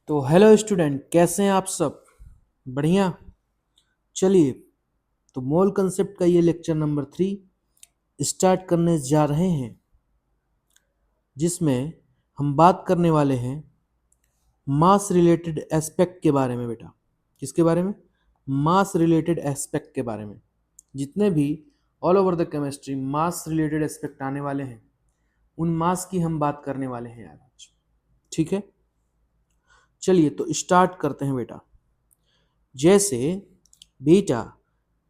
तो hello student, कैसे हैं आप सब? बढ़िया। चलिए, तो मोल कंसेप्ट का ये लेक्चर नंबर 3 स्टार्ट करने जा रहे हैं, जिसमें हम बात करने वाले हैं मास रिलेटेड एस्पेक्ट के बारे में। बेटा, किसके बारे में? मास रिलेटेड एस्पेक्ट के बारे में। जितने भी all over the chemistry mass related aspect आने वाले हैं, उन मास की हम बात करने वाले हैं यार आज। ठीक है, चलिए तो स्टार्ट करते हैं बेटा। जैसे बेटा,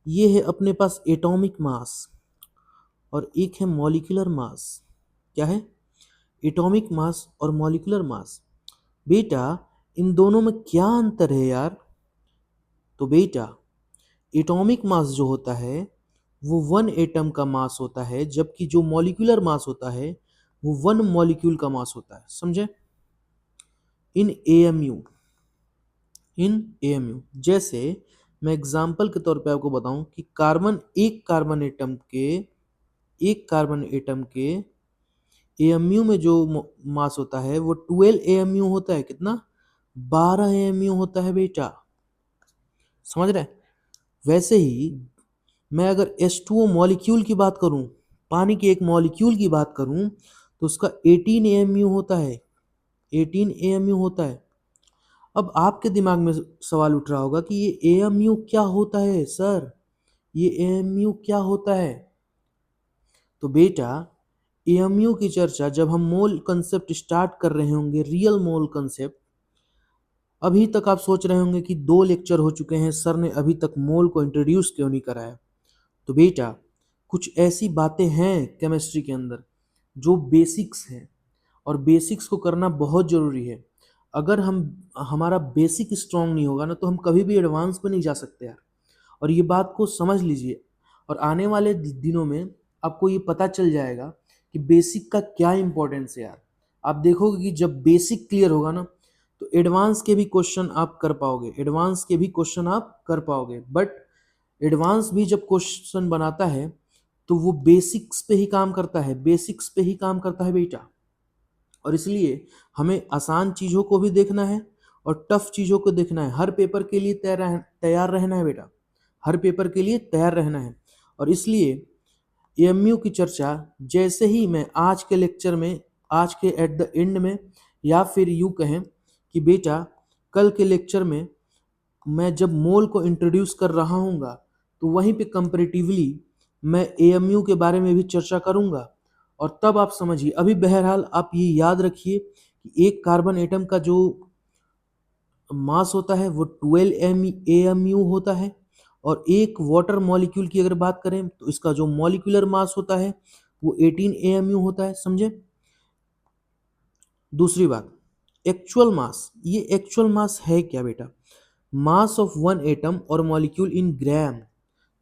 ये है अपने पास एटॉमिक मास और एक है मॉलिक्यूलर मास। क्या है? एटॉमिक मास और मॉलिक्यूलर मास। बेटा, इन दोनों में क्या अंतर है यार? तो बेटा, एटॉमिक मास जो होता है वो वन एटम का मास होता है, जबकि जो मॉलिक्यूलर मास होता है वो वन मॉलिक्यूल का मास होता है। समझे? इन एएमयू जैसे मैं एग्जांपल के तौर पे आपको बताऊं कि एक कार्बन एटम के एएमयू में जो मास होता है वो 12 एएमयू होता है। कितना? 12 एएमयू होता है बेटा। समझ रहे हैं? वैसे ही मैं अगर H2O मॉलिक्यूल की बात करूं, पानी के एक मॉलिक्यूल की बात करूं, तो उसका 18 एएमयू होता है। 18 एएमयू होता है। अब आपके दिमाग में सवाल उठ रहा होगा कि ये एएमयू क्या होता है सर? ये एएमयू क्या होता है? तो बेटा, एएमयू की चर्चा जब हम मोल कंसेप्ट स्टार्ट कर रहे होंगे, रियल मोल कंसेप्ट, अभी तक आप सोच रहे होंगे कि 2 लेक्चर हो चुके हैं, सर ने अभी तक मोल को इंट्रोड्यूस क्यों नहीं कराया। तो बेटा, कुछ ऐसी बातें हैं केमिस्ट्री के अंदर जो बेसिक्स हैं, और बेसिक्स को करना बहुत ज़रूरी है। अगर हमारा बेसिक स्ट्रांग नहीं होगा ना, तो हम कभी भी एडवांस पे नहीं जा सकते यार। और ये बात को समझ लीजिए, और आने वाले दिनों में आपको ये पता चल जाएगा कि बेसिक का क्या इंपॉर्टेंस है यार। आप देखोगे कि जब बेसिक क्लियर होगा ना, तो एडवांस के भी क्वेश्चन आप कर पाओगे, बट एडवांस भी जब क्वेश्चन बनाता है तो वो बेसिक्स पे ही काम करता है, बेटा। और इसलिए हमें आसान चीज़ों को भी देखना है और टफ चीज़ों को देखना है। हर पेपर के लिए तैयार रहना है बेटा, हर पेपर के लिए तैयार रहना है। और इसलिए एएमयू की चर्चा जैसे ही मैं आज के लेक्चर में, आज के एट द एंड में, या फिर यूँ कहें कि बेटा कल के लेक्चर में मैं जब मोल को इंट्रोड्यूस कर रहा हूँगा, तो वहीं पे कंपैरेटिवली मैं एएमयू के बारे में भी चर्चा करूँगा। और तब आप समझिए, अभी बहरहाल आप ये याद रखिए कि एक कार्बन एटम का जो मास होता है वो 12 एएमयू होता है, और एक वाटर मॉलिक्यूल की अगर बात करें तो इसका जो मॉलिक्यूलर मास होता है वो 18 एएमयू होता है। समझे? दूसरी बात, एक्चुअल मास। ये एक्चुअल मास है क्या बेटा? मास ऑफ वन एटम और मॉलिक्यूल इन ग्राम।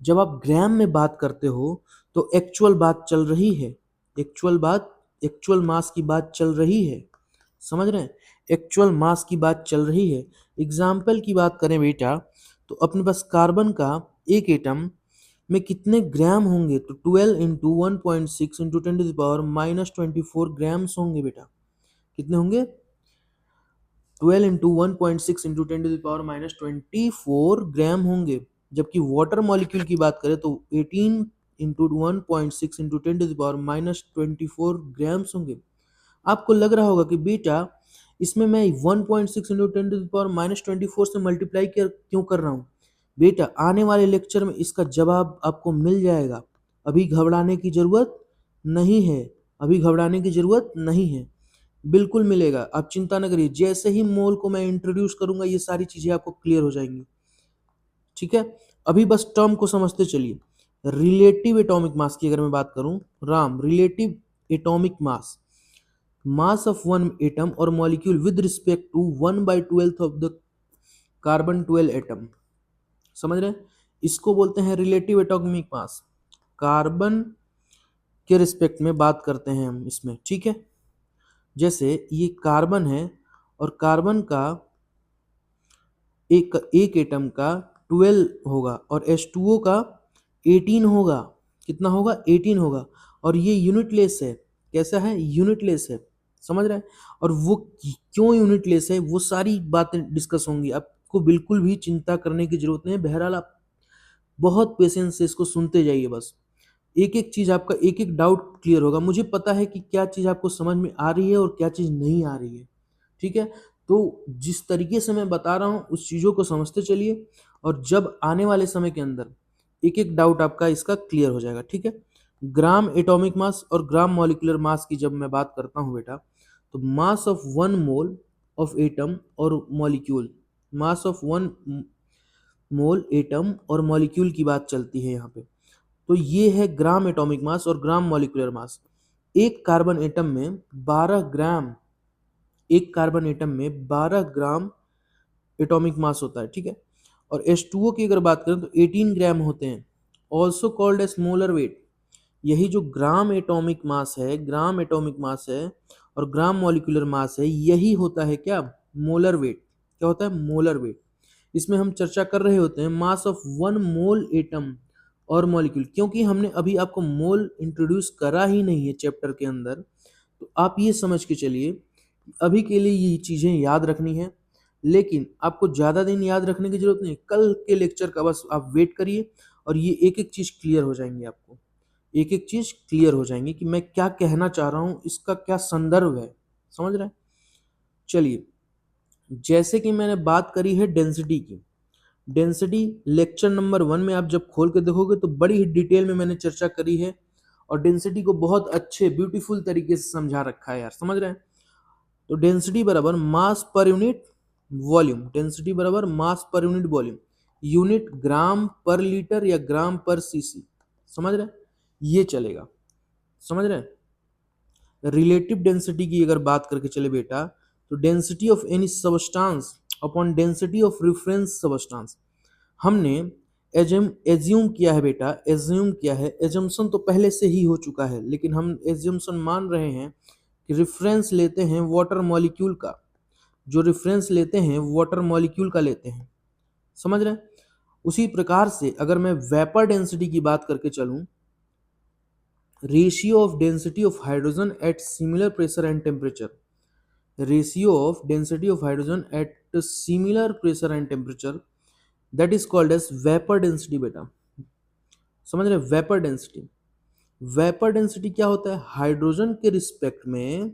जब आप ग्राम में बात करते हो तो एक्चुअल बात चल रही है, एक्चुअल मास की बात चल रही है। समझ रहे हैं? एक्चुअल मास की बात चल रही है। एग्जाम्पल की बात करें बेटा, तो अपने पास कार्बन का एक एटम में कितने ग्राम होंगे? तो 12 इंटू 1.6 इंटू 10⁻⁻24 ग्राम्स होंगे बेटा। कितने होंगे? 12 इंटू 1.6 इंटू 10⁻⁻24 ग्राम होंगे। जबकि वाटर मॉलिक्यूल की बात करें तो 18 इंटू 1.6 इंटू 10⁻⁻24 ग्राम्स होंगे। आपको लग रहा होगा कि बेटा इसमें मैं 1.6 इंटू 10⁻⁻24 से मल्टीप्लाई क्यों कर रहा हूँ? बेटा, आने वाले लेक्चर में इसका जवाब आपको मिल जाएगा। अभी घबराने की ज़रूरत नहीं है, बिल्कुल मिलेगा, आप चिंता न करिए। जैसे ही मोल को मैं इंट्रोड्यूस करूंगा, ये सारी चीज़ें आपको क्लियर हो जाएंगी। ठीक है, अभी बस टर्म को समझते चलिए। रिलेटिव एटॉमिक मास की अगर मैं बात करूं, relative atomic mass, mass of one atom और molecule with respect to 1/12 of the carbon 12 atom. समझ रहे हैं? इसको बोलते हैं रिलेटिव एटॉमिक मास। कार्बन के रिस्पेक्ट में बात करते हैं हम इसमें। ठीक है, जैसे ये कार्बन है, और कार्बन का एक एटम का 12 होगा और H2O का 18 होगा। कितना होगा? 18 होगा। और ये यूनिटलेस है। कैसा है? यूनिटलेस है। समझ रहे हैं? और वो क्यों यूनिटलेस है वो सारी बातें डिस्कस होंगी, आपको बिल्कुल भी चिंता करने की जरूरत नहीं है। बहरहाल आप बहुत पेशेंस से इसको सुनते जाइए, बस एक एक चीज आपका एक एक डाउट क्लियर होगा। मुझे पता है कि क्या चीज आपको समझ में आ रही है और क्या चीज नहीं आ रही है, ठीक है? तो जिस तरीके से मैं बता रहा हूँ उस चीजों को समझते चलिए, और जब आने वाले समय के अंदर एक एक डाउट आपका इसका क्लियर हो जाएगा, ठीक है? ग्राम एटॉमिक मास और ग्राम मॉलिक्यूलर मास की जब मैं बात करता हूँ बेटा, तो mass of one mole of atom और molecule, mass of one mole atom और मॉलिक्यूल की बात चलती है यहाँ पे। तो ये है ग्राम एटॉमिक मास और ग्राम मॉलिक्यूलर मास। एक कार्बन एटम में 12 ग्राम, एक कार्बन एटम में 12 ग्राम एटॉमिक मास होता है, ठीक है? और H2O की अगर बात करें तो 18 ग्राम होते हैं, also called as molar weight. यही जो ग्राम एटॉमिक मास है, ग्राम एटॉमिक मास है और ग्राम मॉलिक्यूलर मास है, यही होता है क्या? Molar weight. क्या होता है? Molar weight. इसमें हम चर्चा कर रहे होते हैं मास ऑफ वन मोल एटम और मॉलिक्यूल, क्योंकि हमने अभी आपको मोल इंट्रोड्यूस करा ही नहीं है चैप्टर के अंदर, तो आप ये समझ के चलिए अभी के लिए ये चीज़ें याद रखनी है, लेकिन आपको ज़्यादा दिन याद रखने की जरूरत नहीं। कल के लेक्चर का बस आप वेट करिए और ये एक एक चीज़ क्लियर हो जाएंगी, आपको एक एक चीज़ क्लियर हो जाएंगी कि मैं क्या कहना चाह रहा हूँ, इसका क्या संदर्भ है। समझ रहे हैं? चलिए, जैसे कि मैंने बात करी है डेंसिटी की, डेंसिटी लेक्चर नंबर 1 में आप जब खोल के देखोगे तो बड़ी ही डिटेल में मैंने चर्चा करी है, और डेंसिटी को बहुत अच्छे ब्यूटीफुल तरीके से समझा रखा है यार। समझ रहे हैं? तो डेंसिटी बराबर मास पर यूनिट वॉल्यूम, डेंसिटी बराबर मास पर यूनिट वॉल्यूम, यूनिट ग्राम पर लीटर या ग्राम पर सीसी। समझ रहे हैं? ये चलेगा। समझ रहे हैं? रिलेटिव डेंसिटी की अगर बात करके चले बेटा, तो density of any substance upon density of reference substance. हमने एज्यूम किया है बेटा, एज्यूम किया है, एजम्पशन तो पहले से ही हो चुका है, लेकिन हम एज्यूमशन मान रहे हैं कि रेफरेंस लेते हैं वाटर मॉलिक्यूल का, जो रेफरेंस लेते हैं वाटर मॉलिक्यूल का लेते हैं। समझ रहे हैं? उसी प्रकार से अगर मैं वेपर डेंसिटी की बात करके चलूं, ratio of density of hydrogen at similar pressure and temperature, ratio of density of hydrogen at similar pressure and temperature, that is called as vapour density बेटा। समझ रहे? वेपर डेंसिटी, वेपर डेंसिटी क्या होता है? हाइड्रोजन के respect में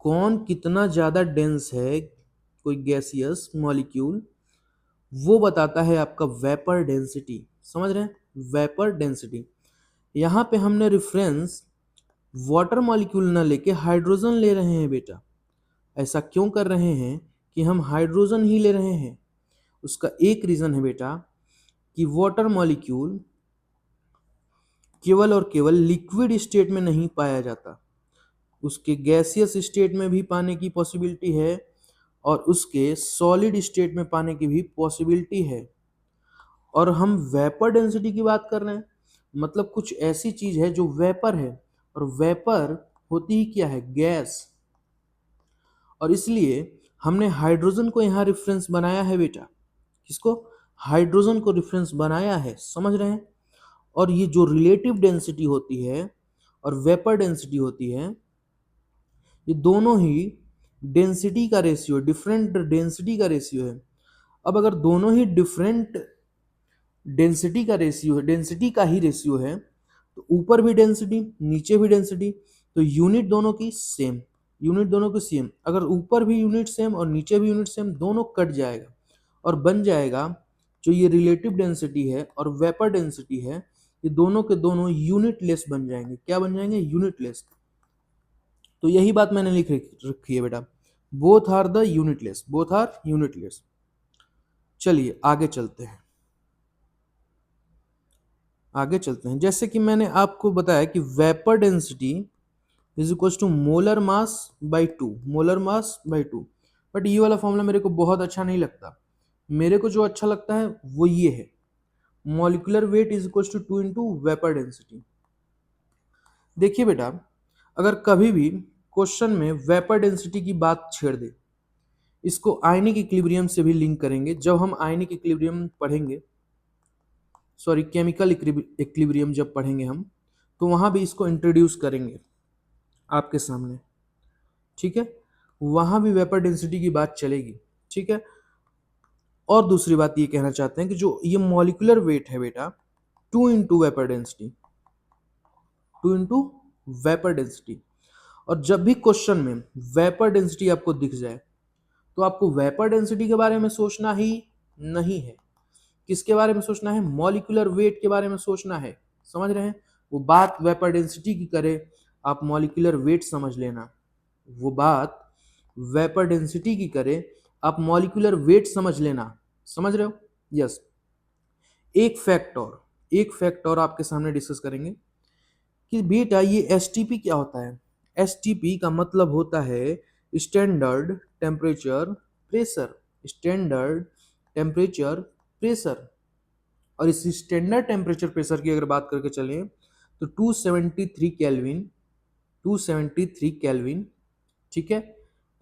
कौन कितना ज्यादा डेंस है, कोई गैसियस मॉलिक्यूल, वो बताता है आपका वेपर डेंसिटी। समझ रहे हैं? Vapour density. यहाँ पे हमने रेफरेंस वाटर मॉलिक्यूल ना लेके हाइड्रोजन ले रहे हैं बेटा। ऐसा क्यों कर रहे हैं कि हम हाइड्रोजन ही ले रहे हैं? उसका एक रीजन है बेटा कि वाटर मॉलिक्यूल केवल और केवल लिक्विड स्टेट में नहीं पाया जाता, उसके गैसियस स्टेट में भी पाने की पॉसिबिलिटी है और उसके सॉलिड स्टेट में पाने की भी पॉसिबिलिटी है। और हम वेपर डेंसिटी की बात कर रहे हैं, मतलब कुछ ऐसी चीज है जो वेपर है, और वेपर होती ही क्या है? गैस। और इसलिए हमने हाइड्रोजन को यहाँ रेफरेंस बनाया है बेटा। किसको? हाइड्रोजन को रेफरेंस बनाया है। समझ रहे हैं? और ये जो रिलेटिव डेंसिटी होती है और वेपर डेंसिटी होती है, ये दोनों ही डेंसिटी का रेशियो, डिफरेंट डेंसिटी का रेशियो है। अब अगर दोनों ही डिफरेंट डेंसिटी का रेशियो है, डेंसिटी का ही रेशियो है, तो ऊपर भी डेंसिटी नीचे भी डेंसिटी, तो यूनिट दोनों की सेम, यूनिट दोनों की सेम। अगर ऊपर भी यूनिट सेम और नीचे भी यूनिट सेम, दोनों कट जाएगा और बन जाएगा जो ये रिलेटिव डेंसिटी है और वेपर डेंसिटी है, ये दोनों के दोनों यूनिटलेस बन जाएंगे। क्या बन जाएंगे? यूनिटलेस। तो यही बात मैंने लिख रखी है बेटा, both are the unitless, both are unitless. चलिए आगे चलते हैं, आगे चलते हैं। जैसे कि मैंने आपको बताया कि vapour density is equal to molar mass by 2, molar mass by 2। But ये वाला फॉर्मूला मेरे को बहुत अच्छा नहीं लगता। मेरे को जो अच्छा लगता है वो ये है, molecular weight is equal to 2 into vapour density. देखिए बेटा, अगर कभी भी क्वेश्चन में वेपर डेंसिटी की बात छेड़ दे, इसको आयनिक इक्विलिब्रियम से भी लिंक करेंगे जब हम आयनिक इक्विलिब्रियम पढ़ेंगे, सॉरी केमिकल इक्विलिब्रियम जब पढ़ेंगे हम, तो वहां भी इसको इंट्रोड्यूस करेंगे आपके सामने। ठीक है, वहां भी वेपर डेंसिटी की बात चलेगी। ठीक है, और दूसरी बात ये कहना चाहते हैं कि जो ये मॉलिक्यूलर वेट है बेटा, 2 into vapour density, 2 into vapour density. और जब भी क्वेश्चन में वेपर डेंसिटी आपको दिख जाए तो आपको वेपर डेंसिटी के बारे में सोचना ही नहीं है। किसके बारे में सोचना है? मॉलिक्यूलर वेट के बारे में सोचना है। समझ रहे हैं? वो बात वेपर डेंसिटी की करे, आप मॉलिक्यूलर वेट समझ लेना। वो बात वेपर डेंसिटी की करे, आप मॉलिक्यूलर वेट समझ लेना। समझ रहे हो? यस। एक फैक्ट और आपके सामने डिस्कस करेंगे कि बेटा ये एसटीपी क्या होता है। एसटीपी का मतलब होता है standard temperature pressure. Standard temperature pressure. और इस स्टैंडर्ड टेम्परेचर प्रेशर की अगर बात करके चलें तो 273 केल्विन, 273 केल्विन, ठीक है,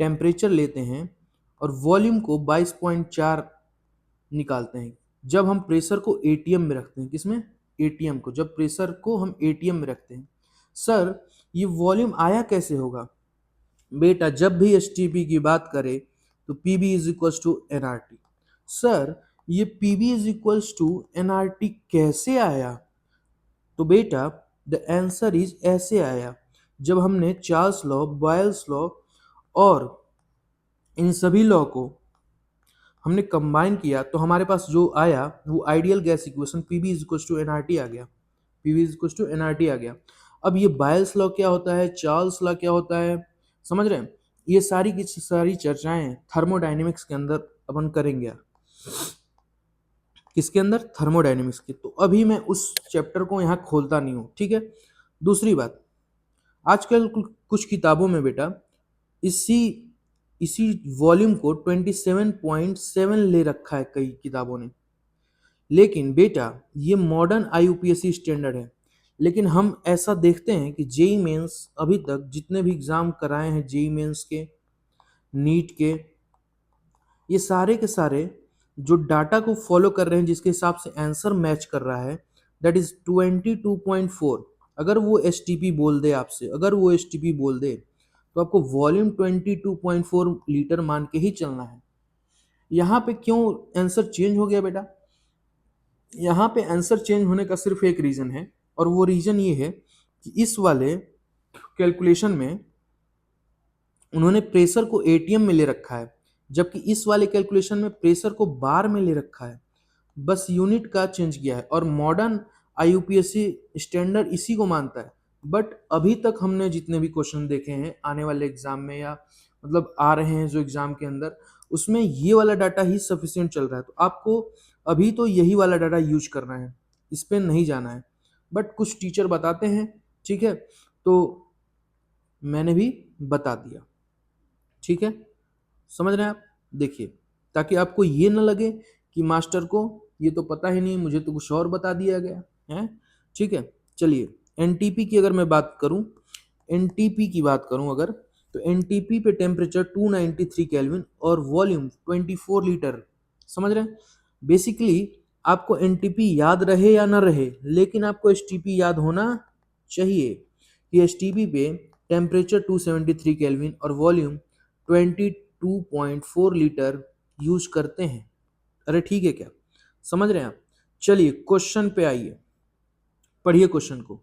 टेम्परेचर लेते हैं और वॉल्यूम को 22.4 निकालते हैं। जब हम प्रेशर को एटीएम में रखते हैं, किसमें? एटीएम को। जब प्रेशर को हम एटीएम में रखते हैं, सर ये वॉल्यूम आया कैसे होगा? बेटा जब भी एसटीपी की बात करें तो PB is equals to NRT. Sir ये PB is equals to NRT कैसे आया? तो बेटा द आंसर इज ऐसे आया, जब हमने चार्ल्स लॉ, बॉयल्स लॉ और इन सभी लॉ को हमने कंबाइन किया तो हमारे पास जो आया वो ideal gas equation PB is equals to NRT आ गया। PV is equals to NRT आ गया। अब ये बायल्स लॉ क्या होता है, चार्ल्स लॉ क्या होता है, समझ रहे हैं? ये सारी की सारी चर्चाएं थर्मोडायनेमिक्स के अंदर अपन करेंगे। किसके अंदर? थर्मोडायनेमिक्स के। तो अभी मैं उस चैप्टर को यहाँ खोलता नहीं हूँ। ठीक है। दूसरी बात, आजकल कुछ किताबों में बेटा इसी इसी वॉल्यूम को 27.7 ले रखा है कई किताबों ने। लेकिन बेटा ये मॉडर्न आईयूपीएससी स्टैंडर्ड है। लेकिन हम ऐसा देखते हैं कि जेई मेंस अभी तक जितने भी एग्जाम कराए हैं, जेई मेंस के, नीट के, ये सारे के सारे जो डाटा को फॉलो कर रहे हैं, जिसके हिसाब से आंसर मैच कर रहा है, दैट इज 22.4। अगर वो एसटीपी बोल दे आपसे, अगर वो एसटीपी बोल दे तो आपको वॉल्यूम 22.4 लीटर मान के ही चलना है। यहाँ पे क्यों आंसर चेंज हो गया बेटा? यहाँ पे आंसर चेंज होने का सिर्फ एक रीजन है, और वो रीजन ये है कि इस वाले कैलकुलेशन में उन्होंने प्रेशर को एटीएम में ले रखा है, जबकि इस वाले कैलकुलेशन में प्रेशर को बार में ले रखा है। बस यूनिट का चेंज किया है, और मॉडर्न आईयूपीएससी स्टैंडर्ड इसी को मानता है। बट अभी तक हमने जितने भी क्वेश्चन देखे हैं आने वाले एग्जाम में, या मतलब आ रहे हैं जो एग्जाम के अंदर, उसमें ये वाला डाटा ही सफिशिएंट चल रहा है। तो आपको अभी तो यही वाला डाटा यूज करना है, इस पर नहीं जाना है। बट कुछ टीचर बताते हैं, ठीक है, तो मैंने भी बता दिया। ठीक है, समझ रहे हैं आप? देखिए, ताकि आपको ये ना लगे कि मास्टर को ये तो पता ही नहीं, मुझे तो कुछ और बता दिया गया है। ठीक है, चलिए एनटीपी की अगर मैं बात करूं, एनटीपी की बात करूं अगर, तो एनटीपी पे टेम्परेचर 293 केल्विन और वॉल्यूम 24 लीटर। समझ रहे हैं? बेसिकली आपको एनटीपी याद रहे या ना रहे, लेकिन आपको एसटीपी याद होना चाहिए कि एसटीपी पे टेम्परेचर 273 केल्विन और वॉल्यूम 22.4 लीटर यूज करते हैं। अरे ठीक है क्या? समझ रहे हैं आप? चलिए क्वेश्चन पे आइए, पढ़िए क्वेश्चन को।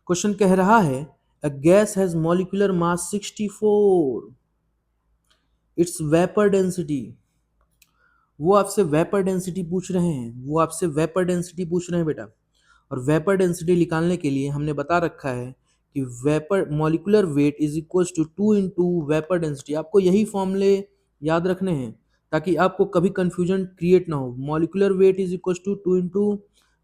क्वेश्चन कह रहा है a gas has molecular mass 64, it's vapour density. वो आपसे वेपर डेंसिटी पूछ रहे हैं, वो आपसे वेपर डेंसिटी पूछ रहे हैं बेटा। और वेपर डेंसिटी निकालने के लिए हमने बता रखा है कि vapour molecular weight is equals to 2 into vapour density. आपको यही फॉर्मूले याद रखने हैं ताकि आपको कभी कंफ्यूजन क्रिएट ना हो। Molecular weight is equals to 2 into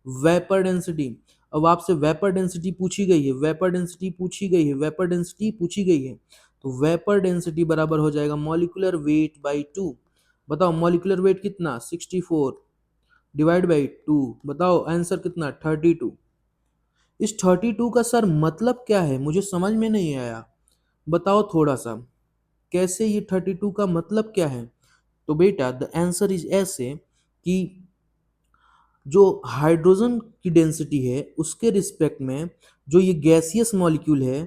vapour density. अब आपसे वेपर डेंसिटी पूछी गई है, वेपर डेंसिटी पूछी गई है, वेपर डेंसिटी पूछी गई है, तो वेपर डेंसिटी बराबर हो जाएगा मॉलिक्यूलर वेट बाई 2। बताओ मॉलिक्यूलर वेट कितना? 64 डिवाइड बाई 2। बताओ आंसर कितना? 32। इस 32 का सर मतलब क्या है? मुझे समझ में नहीं आया, बताओ थोड़ा सा, कैसे ये 32 का मतलब क्या है? तो बेटा द आंसर इज ऐसे कि जो हाइड्रोजन की डेंसिटी है उसके रिस्पेक्ट में जो ये गैसियस मॉलिक्यूल है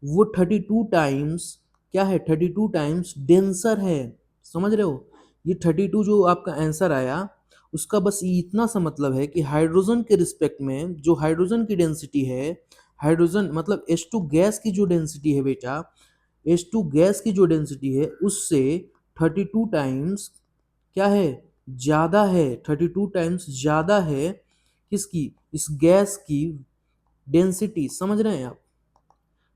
वो 32 टाइम्स क्या है, 32 टाइम्स डेंसर है। समझ रहे हो, ये 32 जो आपका आंसर आया उसका बस इतना सा मतलब है कि हाइड्रोजन के रिस्पेक्ट में जो हाइड्रोजन की डेंसिटी है, हाइड्रोजन मतलब H2 गैस की जो डेंसिटी है बेटा, H2 गैस की जो डेंसिटी है उससे 32 टाइम्स क्या है, ज्यादा है, 32 टाइम्स ज्यादा है किसकी, इस गैस की डेंसिटी। समझ रहे हैं आप,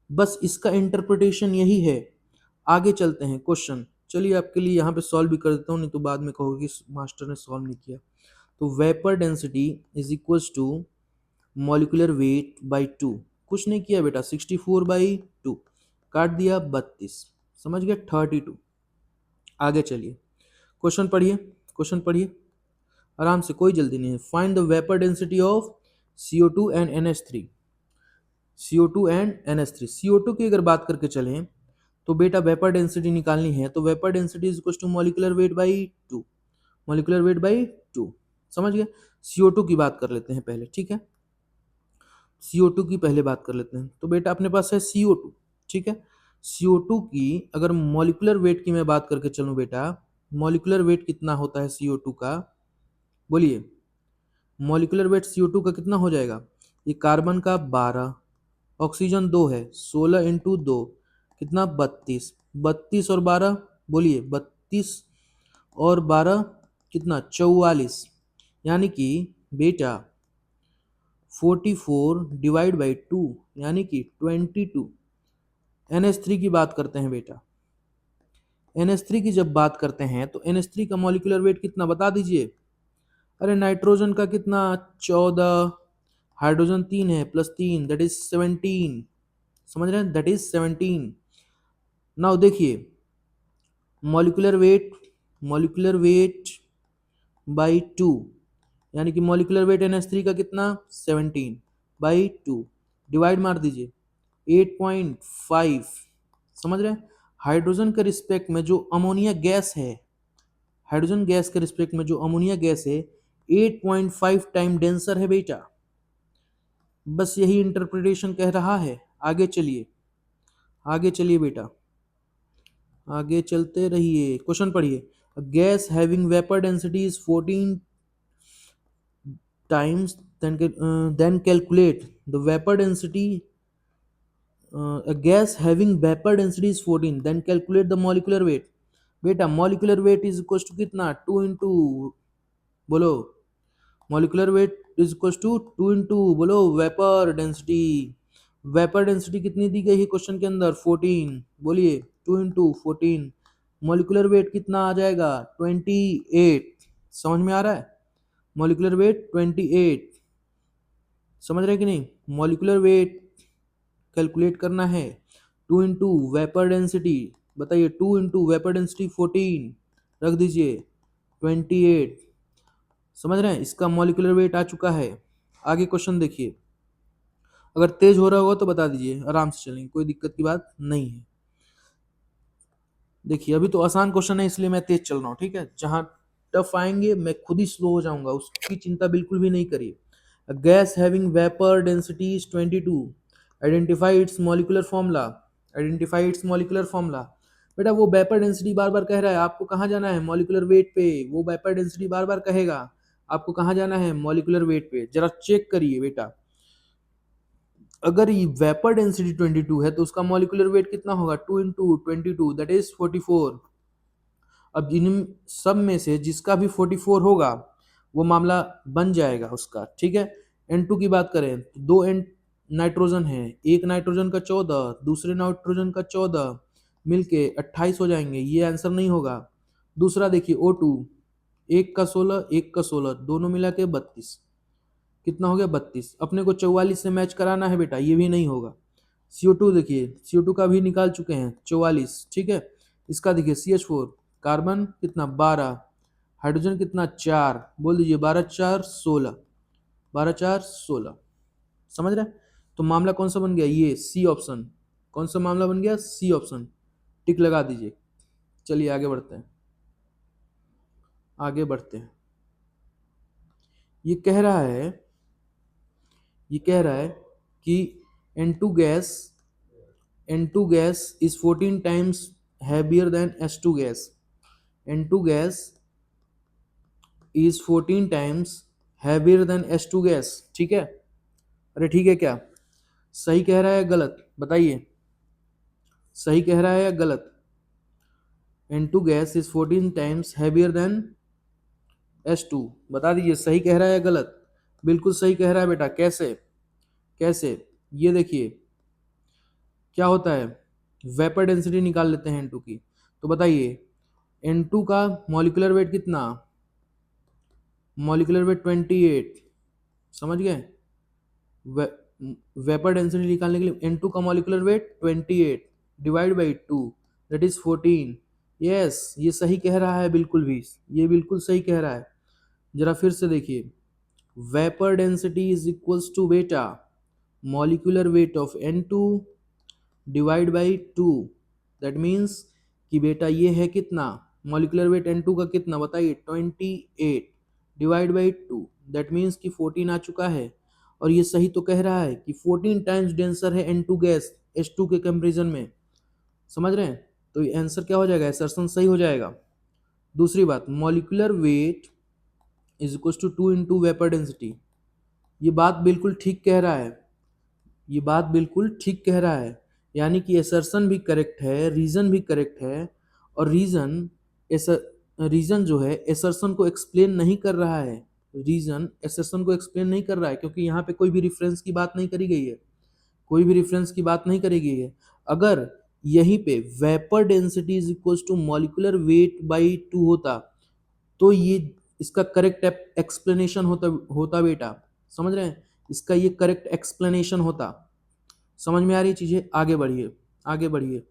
बस इसका इंटरप्रिटेशन यही है। आगे चलते हैं क्वेश्चन, चलिए आपके लिए यहाँ पे सॉल्व भी कर देता हूँ, नहीं तो बाद में कहोगे कि मास्टर ने सॉल्व नहीं किया। तो vapour density is equals to molecular weight by 2, कुछ नहीं किया बेटा, 64/2 काट दिया 32, समझ गया 32। आगे चलिए, क्वेश्चन पढ़िए, क्वेश्चन पढ़िए आराम से, कोई जल्दी नहीं है। Find the vapour density of CO2 and NH3। CO2 and NH3, CO2 की अगर बात करके चलें तो बेटा वेपर डेंसिटी निकालनी है तो vapour density is equal to molecular weight by 2, molecular weight by 2, समझ गए। CO2 की बात कर लेते हैं पहले, ठीक है, CO2 की पहले बात कर लेते हैं। तो बेटा अपने पास है CO2, ठीक है, CO2 की अगर मॉलिक्यूलर वेट की मैं बात करके चलूं बेटा, मॉलिक्यूलर वेट कितना होता है CO2 का, बोलिए, मॉलिक्यूलर वेट CO2 का कितना हो जाएगा, ये कार्बन का 12, ऑक्सीजन 2 है, 16 इंटू 2 कितना 32, 32 और 12 बोलिए 32 और 12 कितना 44, यानी कि बेटा 44 डिवाइड बाई 2 यानी कि 22। NH3 की बात करते हैं बेटा, NH3 की जब बात करते हैं तो NH3 का मॉलिक्यूलर वेट कितना बता दीजिए। अरे नाइट्रोजन का कितना 14, हाइड्रोजन 3 है प्लस 3 दैट इज 17, समझ रहे हैं, दैट इज 17। नाउ देखिए मॉलिक्यूलर वेट बाई 2, यानी कि मॉलिक्यूलर वेट NH3 का कितना 17 बाई 2, डिवाइड मार दीजिए 8.5, समझ रहे हैं। हाइड्रोजन के रिस्पेक्ट में जो अमोनिया गैस है, हाइड्रोजन गैस के रिस्पेक्ट में जो अमोनिया गैस है 8.5 टाइम डेंसर है बेटा, बस यही इंटरप्रिटेशन कह रहा है। आगे चलिए, आगे चलिए बेटा, आगे चलते रहिए, क्वेश्चन पढ़िए। Gas having vapour density is 14 times, then calculate the vapor density, a gas having vapor density is 14, then calculate the molecular weight। बेटा molecular weight is equals to कितना 2 into, बोलो, molecular weight is equals to 2 into, बोलो vapor density, vapour density कितनी दी गई है question के अंदर 14, बोलिए 2 into 14, मोलिकुलर वेट कितना आ जाएगा 28, समझ में आ रहा है, मोलिकुलर वेट 28, समझ रहे हैं कि नहीं। मॉलिक्यूलर वेट कैलकुलेट करना है, 2 इंटू वेपर डेंसिटी, बताइए 2 इंटू वेपर डेंसिटी 14 रख दीजिए 28, समझ रहे हैं, इसका मॉलिक्यूलर वेट आ चुका है। आगे क्वेश्चन देखिए, अगर तेज हो रहा होगा तो बता दीजिए, आराम से चलेंगे, कोई दिक्कत की बात नहीं है। देखिए अभी तो आसान क्वेश्चन है इसलिए मैं तेज चल रहा हूँ, ठीक है, जहां टफ आएंगे मैं खुद ही स्लो हो जाऊंगा, उसकी चिंता बिल्कुल भी नहीं करिए। A gas having vapor density is 22, identify its molecular formula, identify its molecular formula। बेटा वो वेपर डेंसिटी बार बार कह रहा है, आपको कहाँ जाना है मॉलिक्यूलर वेट पे, वो वेपर डेंसिटी बार बार कहेगा, आपको कहाँ जाना है मॉलिक्यूलर वेट पे, जरा चेक करिए बेटा। अगर ये वेपर डेंसिटी 22 है तो उसका मॉलिक्यूलर वेट कितना होगा 2 इंटू 22 दैट इज 44। अब इन सब में से जिसका भी 44 होगा वो मामला बन जाएगा उसका, ठीक है। N2 की बात करें तो 2 N नाइट्रोजन है, एक नाइट्रोजन का 14, दूसरे नाइट्रोजन का 14 मिलके 28 हो जाएंगे, ये आंसर नहीं होगा। दूसरा देखिए O2, एक का 16 एक का 16 दोनों मिला के 32, कितना हो गया 32, अपने को 44 से मैच कराना है बेटा, ये भी नहीं होगा। CO2 देखिए, CO2 का भी निकाल चुके हैं 44, ठीक है। इसका देखिए CH4 कार्बन कितना 12, हाइड्रोजन कितना 4, बोल दीजिए 12 4 16, 12 4 16, समझ रहे हैं। तो मामला कौन सा बन गया, ये सी ऑप्शन, कौन सा मामला बन गया सी ऑप्शन, टिक लगा दीजिए। चलिए आगे बढ़ते हैं, आगे बढ़ते हैं। ये कह रहा है, ये कह रहा है कि N2 gas N2 gas is 14 times heavier than S2 gas. N2 gas is 14 times heavier than S2 gas. ठीक है? अरे ठीक है क्या? सही कह रहा है या गलत बताइए? सही कह रहा है या गलत? N2 gas is 14 times heavier than S2. बता दीजिए सही कह रहा है या गलत? बिल्कुल सही कह रहा है बेटा। कैसे? कैसे? ये देखिए क्या होता है, वेपर डेंसिटी निकाल लेते हैं N2 की। तो बताइए N2 का मॉलिक्यूलर वेट कितना? Molecular weight 28। समझ गए? वे, वेपर डेंसिटी निकालने के लिए N2 का molecular weight 28 divide by 2 that is 14। Yes, ये सही कह रहा है बिल्कुल भी, ये बिल्कुल सही कह रहा है। जरा फिर से देखिए, vapour density is equals to बेटा molecular weight of N2 divide by 2। That means कि बेटा ये है कितना, मॉलिक्यूलर वेट N2 का कितना बताइए, 28 डिवाइड बाई 2। दैट मीन्स कि 14 आ चुका है। और ये सही तो कह रहा है कि 14 टाइम्स डेंसर है N2 गैस H2 के कंपेरिजन में। समझ रहे हैं? तो ये आंसर क्या हो जाएगा, असर्शन सही हो जाएगा। दूसरी बात, molecular weight is equal to 2 into vapour density. ये बात बिल्कुल ठीक कह रहा है, ये बात बिल्कुल ठीक कह रहा है। यानी कि असर्शन भी करेक्ट है, रीजन भी करेक्ट है। और रीजन जो है असर्शन को एक्सप्लेन नहीं कर रहा है, रीजन असर्शन को एक्सप्लेन नहीं कर रहा है, क्योंकि यहाँ पे कोई भी रेफरेंस की बात नहीं करी गई है, कोई भी रेफरेंस की बात नहीं करी गई है। अगर यहीं पे vapour density is equal to molecular weight by 2 होता तो ये इसका करेक्ट एक्सप्लेनेशन होता बेटा। समझ रहे हैं? इसका ये करेक्ट एक्सप्लेनेशन होता। समझ में आ रही चीजें? आगे बढ़िए, आगे बढ़िए,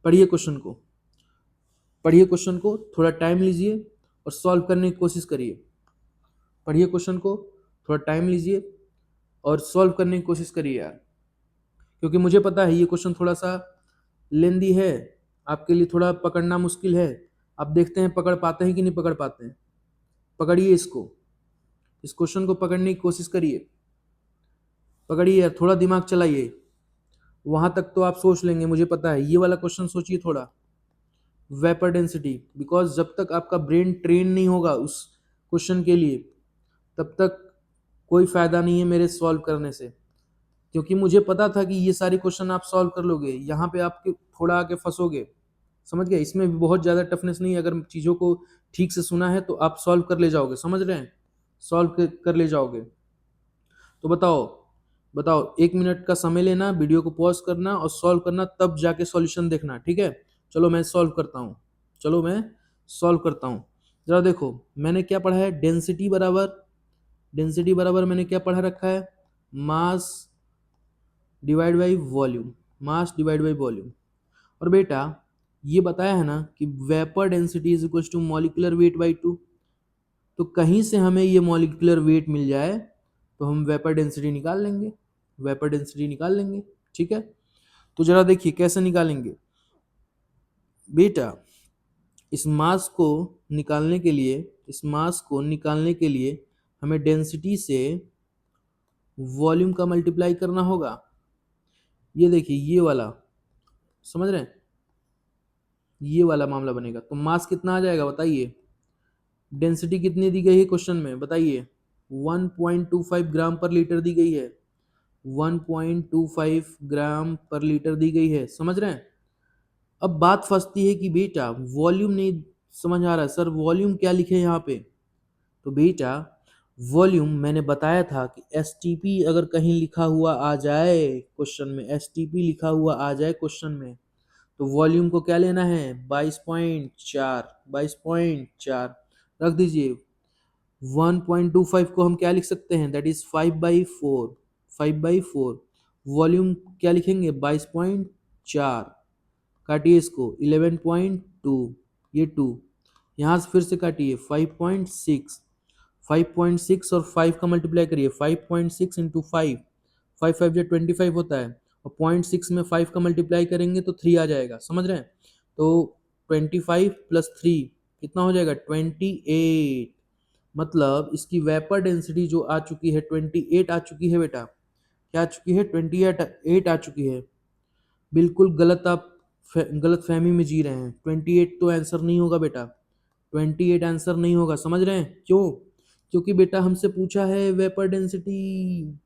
पढ़िए क्वेश्चन को, पढ़िए क्वेश्चन को, थोड़ा टाइम लीजिए और सॉल्व करने की कोशिश करिए। पढ़िए क्वेश्चन को, थोड़ा टाइम लीजिए और सॉल्व करने की कोशिश करिए यार, क्योंकि मुझे पता है ये क्वेश्चन थोड़ा सा लेंदी है, आपके लिए थोड़ा पकड़ना मुश्किल है। आप देखते हैं पकड़ पाते हैं कि नहीं पकड़ पाते हैं। पकड़िए इसको, इस क्वेश्चन को पकड़ने की कोशिश करिए, पकड़िए यार, थोड़ा दिमाग चलाइए। वहां तक तो आप सोच लेंगे मुझे पता है, ये वाला क्वेश्चन सोचिए थोड़ा, वेपर डेंसिटी। बिकॉज जब तक आपका ब्रेन ट्रेन नहीं होगा उस क्वेश्चन के लिए तब तक कोई फायदा नहीं है मेरे सॉल्व करने से। क्योंकि मुझे पता था कि ये सारे क्वेश्चन आप सॉल्व कर लोगे, यहाँ पे आप थोड़ा आके फंसोगे। समझ गए? इसमें भी बहुत ज़्यादा टफनेस नहीं है, अगर चीज़ों को ठीक से सुना है तो आप सॉल्व कर ले जाओगे। समझ रहे हैं? सॉल्व कर ले जाओगे। तो बताओ, बताओ, 1 मिनट का समय लेना, वीडियो को पॉज करना और सॉल्व करना, तब जाके सॉल्यूशन देखना। ठीक है? चलो मैं सॉल्व करता हूँ, चलो मैं सॉल्व करता हूँ। जरा देखो मैंने क्या पढ़ा है, डेंसिटी बराबर मैंने क्या पढ़ा रखा है, mass divide by volume, mass divide by volume. और बेटा ये बताया है ना कि vapour density is equal to molecular weight by 2। तो कहीं से हमें ये मॉलिक्यूलर वेट मिल जाए तो हम वेपर डेंसिटी निकाल लेंगे, वेपर डेंसिटी निकाल लेंगे। ठीक है? तो जरा देखिए कैसे निकालेंगे बेटा। इस मास को निकालने के लिए, इस मास को निकालने के लिए हमें डेंसिटी से वॉल्यूम का मल्टीप्लाई करना होगा। ये देखिए ये वाला, समझ रहे हैं? ये वाला मामला बनेगा। तो मास कितना आ जाएगा बताइए, डेंसिटी कितनी दी गई है क्वेश्चन में बताइए, 1.25 ग्राम पर लीटर दी गई है, 1.25 ग्राम पर लीटर दी गई है। समझ रहे हैं? अब बात फंसती है कि बेटा वॉल्यूम नहीं समझ आ रहा है, सर वॉल्यूम क्या लिखे यहाँ पे। तो बेटा वॉल्यूम मैंने बताया था कि एसटीपी अगर कहीं लिखा हुआ आ जाए क्वेश्चन में, एसटीपी लिखा हुआ आ जाए क्वेश्चन में, तो वॉल्यूम को क्या लेना है, 22.4, 22.4 रख दीजिए। 1.25 को हम क्या लिख सकते हैं, दैट इज 5/4, 5/4। वॉल्यूम क्या लिखेंगे, 22.4, काटिए इसको, 11.2, ये 2, यहाँ से फिर से काटिए 5.6, 5.6 और 5 का मल्टीप्लाई करिए, 5.6 इंटू 5, 5 5 जो 25 होता है, और 0.6 में 5 का मल्टीप्लाई करेंगे तो 3 आ जाएगा। समझ रहे हैं? तो 25 प्लस 3 कितना हो जाएगा, 28। मतलब इसकी वेपर डेंसिटी जो आ चुकी है 28 आ चुकी है बेटा। क्या आ चुकी है, 28 आ चुकी है। बिल्कुल गलत, आप गलत फहमी में जी रहे हैं। 28 तो आंसर नहीं होगा बेटा, 28 आंसर नहीं होगा। समझ रहे हैं क्यों? क्योंकि बेटा हमसे पूछा है वेपर डेंसिटी,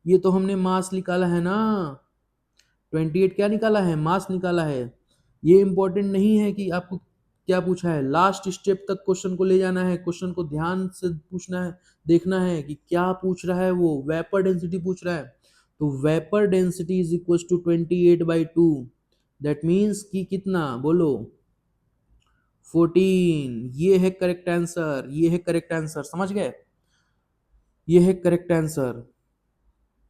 ये तो हमने मास निकाला है ना। 28 क्या निकाला है? मास निकाला है। ये इंपॉर्टेंट नहीं है कि आपको क्या पूछा है, लास्ट स्टेप तक क्वेश्चन को ले जाना है, क्वेश्चन को ध्यान से पूछना है, देखना है कि क्या पूछ रहा है। वो वेपर डेंसिटी पूछ रहा है, तो vapour density is equal to 28/2। That means कि कितना बोलो? 14। ये है करेक्ट आंसर, ये है करेक्ट आंसर। समझ गए? ये है करेक्ट आंसर।